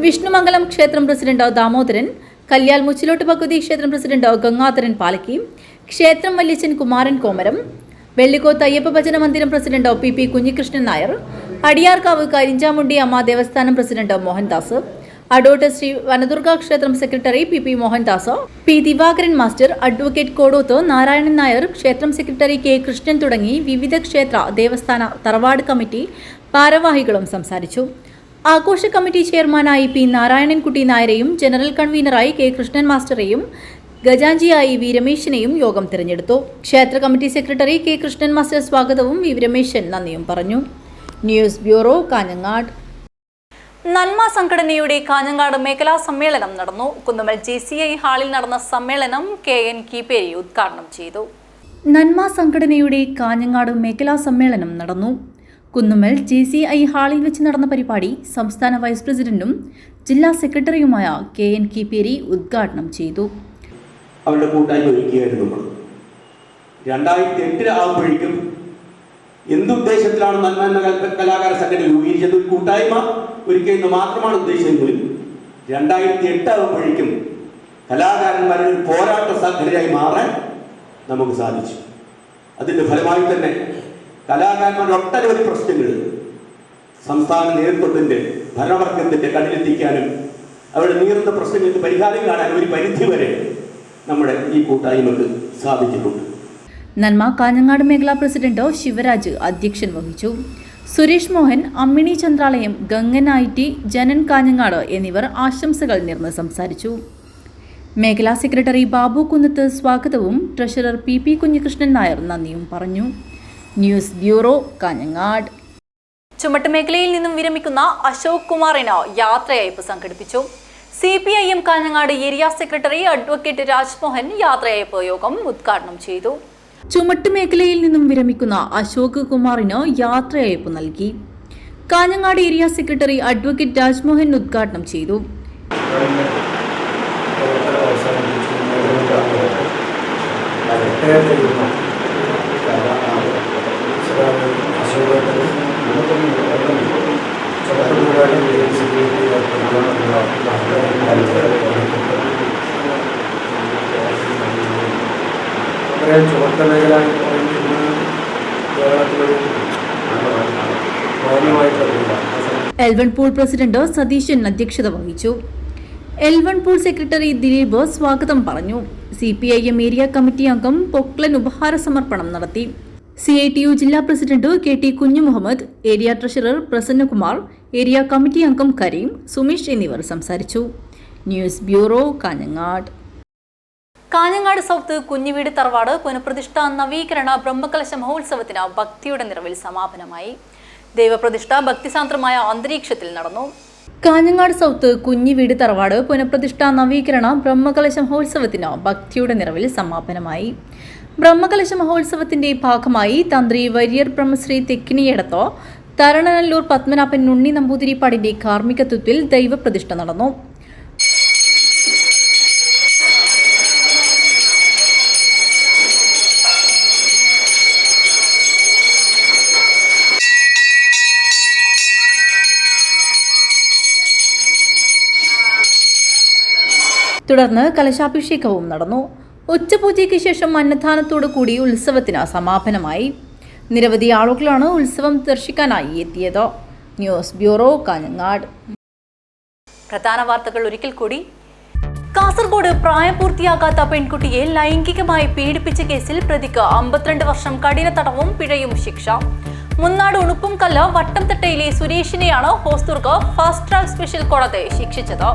വിഷ്ണുമംഗലം ക്ഷേത്രം പ്രസിഡന്റ് ദാമോദരൻ, കല്യാൽ മുച്ചിലോട്ട് ഭഗവതി ക്ഷേത്രം പ്രസിഡന്റ് ഗംഗാധരൻ പാലക്കി, ക്ഷേത്രം വല്യച്ചൻ കുമാരൻ കോമരം, വെള്ളിക്കോത്ത് അയ്യപ്പ ഭജന മന്ദിരം പ്രസിഡന്റ് PP കുഞ്ഞികൃഷ്ണൻ നായർ, അടിയാർക്കാവ് കരിഞ്ചാമുണ്ടി അമ്മ ദേവസ്ഥാനം പ്രസിഡന്റ് മോഹൻദാസ്, അഡോട്ട് ശ്രീ വനദുർഗ ക്ഷേത്രം secretary PP Mohandas, P Divakaran master, advocate Kodoth Narayanan Nair, ക്ഷേത്രം സെക്രട്ടറി K കൃഷ്ണൻ തുടങ്ങി വിവിധ ക്ഷേത്ര ദേവസ്ഥാന തറവാട് കമ്മിറ്റി ഭാരവാഹികളും സംസാരിച്ചു. ആഘോഷ കമ്മിറ്റി ചെയർമാനായി P നാരായണൻകുട്ടി നായരെയും ജനറൽ കൺവീനറായി K കൃഷ്ണൻ മാസ്റ്ററെയും ഗജാഞ്ചിയായി V രമേശിനെയും യോഗം തിരഞ്ഞെടുത്തു. ക്ഷേത്ര committee secretary K Krishnan master സ്വാഗതവും V രമേശൻ നന്ദിയും പറഞ്ഞു. News bureau, Kanhangad. നന്മ സംഘടനയുടെ കാഞ്ഞങ്ങാട് മേഖലാ സമ്മേളനം നടന്നു. കുന്നുമ്മൽ JCI ഹാളിൽ നടന്ന സമ്മേളനം KN കീപ്പേരി ഉദ്ഘാടനം ചെയ്തു. നന്മ സംഘടനയുടെ കാഞ്ഞങ്ങാട് മേഖലാ സമ്മേളനം നടന്നു. കുന്നുമ്മൽ JCI ഹാളിൽ വെച്ച് നടന്ന പരിപാടി സംസ്ഥാന വൈസ് പ്രസിഡന്റും ജില്ലാ സെക്രട്ടറിയുമായ KN കീപ്പേരി ഉദ്ഘാടനം ചെയ്തു. അവരുടെ കൂട്ടായ്മ ഒരുക്കിയായിരുന്നു. 2008 ആകുമ്പോഴേക്കും എന്തുദ്ദേശത്തിലാണ് നന്മ എന്ന കലാകാര സംഘടന രൂപീകരിച്ചത്? ഒരു കൂട്ടായ്മ ഒരുക്കിയെന്ന് മാത്രമാണ് ഉദ്ദേശിച്ചെങ്കിലും 2008 ആകുമ്പോഴേക്കും കലാകാരന്മാരുടെ ഒരു പോരാട്ട സംഘടനയായി മാറാൻ നമുക്ക് സാധിച്ചു. അതിൻ്റെ ഫലമായി തന്നെ കലാകാരന്മാരുടെ ഒട്ടനവധി പ്രശ്നങ്ങൾ സംസ്ഥാന നേതൃത്വത്തിൻ്റെ ഭരണവർഗത്തിൻ്റെ കണ്ണിലെത്തിക്കാനും അവരുടെ നീറുന്ന പ്രശ്നങ്ങൾക്ക് പരിഹാരം കാണാനും ഒരു പരിധിവരെ നമ്മുടെ ഈ കൂട്ടായ്മക്ക് സാധിച്ചിട്ടുണ്ട്. നന്മ കാഞ്ഞങ്ങാട് മേഖലാ പ്രസിഡന്റ് ശിവരാജ് അധ്യക്ഷൻ വഹിച്ചു. സുരേഷ് മോഹൻ, അമ്മിണി ചന്ദ്രാലയം, ഗംഗൻ IT, ജനൻ കാഞ്ഞങ്ങാട് എന്നിവർ ആശംസകൾ നേർന്ന് സംസാരിച്ചു. മേഖലാ സെക്രട്ടറി ബാബു കുന്നത്ത് സ്വാഗതവും ട്രഷറർ PP കുഞ്ഞികൃഷ്ണൻ നായർ നന്ദിയും പറഞ്ഞു. News bureau, Kanhangad. ചുമട്ടുമേഖലയിൽ നിന്നും വിരമിക്കുന്ന അശോക് കുമാറിന് യാത്രയയപ്പ് സംഘടിപ്പിച്ചു. CPIM Kanhangad area secretary advocate Rajmohan യാത്രയയപ്പ് യോഗം ഉദ്ഘാടനം ചെയ്തു. ചുമട്ടുമേഖലയിൽ നിന്നും വിരമിക്കുന്ന അശോക് കുമാറിന് യാത്രയയപ്പ് നൽകി. Kanhangad area secretary advocate Rajmohan ഉദ്ഘാടനം ചെയ്തു. അവസാനിപ്പിച്ചു ഇത്രയും ചുമത്തലകളായി ഇന്ന് കേരളത്തിലൊരു L1 പൂൾ പ്രസിഡന്റ് സതീശൻ അധ്യക്ഷത വഹിച്ചു. L1 പൂൾ സെക്രട്ടറി ദിലീപ് സ്വാഗതം പറഞ്ഞു. CPIM ഏരിയ കമ്മിറ്റി അംഗം പൊക്ലൻ ഉപഹാര സമർപ്പണം നടത്തി. CITU ജില്ലാ president KT Kunhimuhammed, area treasurer Prasannakumar, area committee അംഗം കരീം, സുമേഷ് എന്നിവർ സംസാരിച്ചു. News bureau, Kanhangad. Kanhangad south കുഞ്ഞിവീട് തറവാട് പുനഃപ്രതിഷ്ഠ നവീകരണ ബ്രഹ്മകലശ മഹോത്സവത്തിന് ഭക്തിയുടെ നിറവിൽ സമാപനമായി. ദൈവപ്രതിഷ്ഠ ഭക്തിസാന്ദ്രമായ അന്തരീക്ഷത്തിൽ നടന്നു. കാഞ്ഞങ്ങാട് സൗത്ത് കുഞ്ഞിവീട് തറവാട് പുനഃപ്രതിഷ്ഠ നവീകരണ ബ്രഹ്മകലശ മഹോത്സവത്തിന് ഭക്തിയുടെ നിറവിൽ സമാപനമായി. ബ്രഹ്മകലശ മഹോത്സവത്തിന്റെ ഭാഗമായി തന്ത്രി വര്യർ ബ്രഹ്മശ്രീ തെക്കിനിയടത്തോ തരണനല്ലൂർ പത്മനാഭൻ ഉണ്ണി നമ്പൂതിരിപ്പാടിന്റെ കാർമ്മികത്വത്തിൽ ദൈവപ്രതിഷ്ഠ നടന്നു. തുടർന്ന് കലശാഭിഷേകവും നടന്നു. ഉച്ചപൂജയ്ക്ക് ശേഷം അന്നദാനത്തോടു കൂടി ഉത്സവത്തിന് സമാപനമായി. നിരവധി ആളുകളാണ് ഉത്സവം ദർശിക്കാനായി എത്തിയത്. News bureau, Kanhangad. പ്രധാന വാർത്തകൾ ഒരിക്കൽ കൂടി. കാസർഗോഡ് പ്രായപൂർത്തിയാകാത്ത പെൺകുട്ടിയെ ലൈംഗികമായി പീഡിപ്പിച്ച കേസിൽ പ്രതിക്ക് 52 വർഷം കഠിന തടവും പിഴയും ശിക്ഷ. മുന്നാട് ഉണുപ്പുംകല്ല് വട്ടംതട്ടയിലെ സുരേഷിനെയാണ് ഹോസ്ദുർഗ് ഫാസ്റ്റ് ട്രാക്ക് സ്പെഷ്യൽ കോടതി ശിക്ഷിച്ചത്.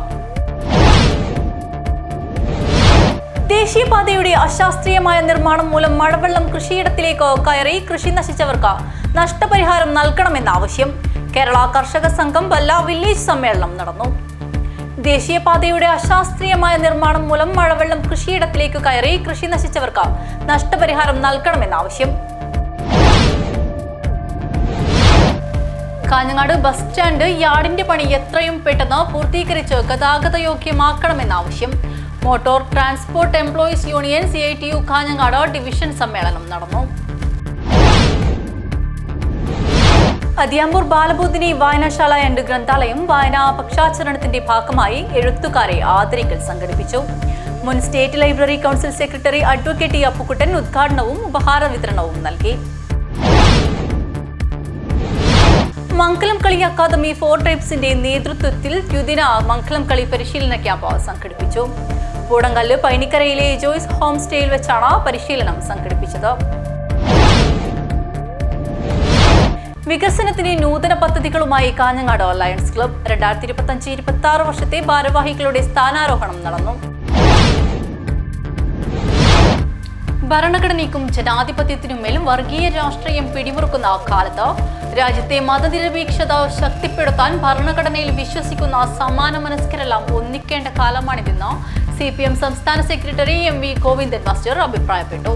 ദേശീയപാതയുടെ അശാസ്ത്രീയമായ നിർമ്മാണം മൂലം മഴവെള്ളം കൃഷിയിടത്തിലേക്ക് കയറി കൃഷി നശിച്ചവർക്ക് നഷ്ടപരിഹാരം നൽകണമെന്ന ആവശ്യം. കേരള കർഷക സംഘം വല്ല വില്ലേജ് സമ്മേളനം നടന്നു. ദേശീയപാതയുടെ അശാസ്ത്രീയമായ നിർമ്മാണം മൂലം മഴവെള്ളം കൃഷിയിടത്തിലേക്ക് കയറി കൃഷി നശിച്ചവർക്ക് നഷ്ടപരിഹാരം നൽകണമെന്ന ആവശ്യം. കാഞ്ഞങ്ങാട് ബസ് സ്റ്റാൻഡ് യാർഡിന്റെ പണി എത്രയും പെട്ടെന്ന് പൂർത്തീകരിച്ച് ഗതാഗത യോഗ്യമാക്കണമെന്ന ആവശ്യം. Motor transport employees union CITU Kanhangad division സമ്മേളനം നടന്നു. അതിയാമ്പൂർ ബാലബോധിനി വായനശാല ആൻഡ് ഗ്രന്ഥാലയം വായനാ പക്ഷാചരണത്തിന്റെ ഭാഗമായി എഴുത്തുകാരെ ആദരിക്കൽ സംഘടിപ്പിച്ചു. മുൻ state library council secretary advocate T. Appukuttan ഉദ്ഘാടനവും ഉപഹാര വിതരണവും നൽകി. മംഗലം കളി അക്കാദമി 4 ട്രൈബ്സിന്റെ നേതൃത്വത്തിൽ ദ്വിദിന മംഗലം കളി പരിശീലന ക്യാമ്പ് സംഘടിപ്പിച്ചു. പൂടങ്കല്ല് പൈനിക്കരയിലെ ജോയ്സ് ഹോം സ്റ്റേയിൽ വെച്ചാണ് പരിശീലനം സംഘടിപ്പിച്ചത്. വികസനത്തിന് നൂതന പദ്ധതികളുമായി കാഞ്ഞങ്ങാട് ലയൺസ് ക്ലബ് 2025-26 വർഷത്തെ ഭാരവാഹികളുടെ സ്ഥാനാരോഹണം നടന്നു. ഭരണഘടനയ്ക്കും ജനാധിപത്യത്തിനുമേൽ വർഗീയ രാഷ്ട്രീയം പിടിമുറുക്കുന്ന കാലത്ത് രാജ്യത്തെ മതനിരപേക്ഷത ശക്തിപ്പെടുത്താൻ ഭരണഘടനയിൽ വിശ്വസിക്കുന്ന സമാന മനസ്കരെല്ലാം ഒന്നിക്കേണ്ട കാലമാണിതെന്ന് CPM സംസ്ഥാന സെക്രട്ടറി MV ഗോവിന്ദൻ മാസ്റ്റർ അഭിപ്രായപ്പെട്ടു.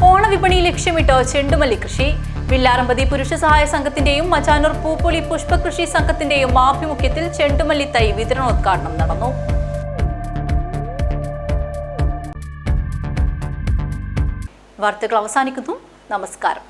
ഓണവിപണി ലക്ഷ്യമിട്ട് ചെണ്ടുമല്ലി കൃഷി. വില്ലാരമ്പതി പുരുഷ സഹായ സംഘത്തിന്റെയും മച്ചാനൂർ പൂപ്പൊലി പുഷ്പകൃഷി സംഘത്തിന്റെയും ആഭിമുഖ്യത്തിൽ ചെണ്ടുമല്ലി തൈ വിതരണോദ്ഘാടനം നടന്നു. വാർത്തകൾ അവസാനിക്കുന്നു. നമസ്കാരം.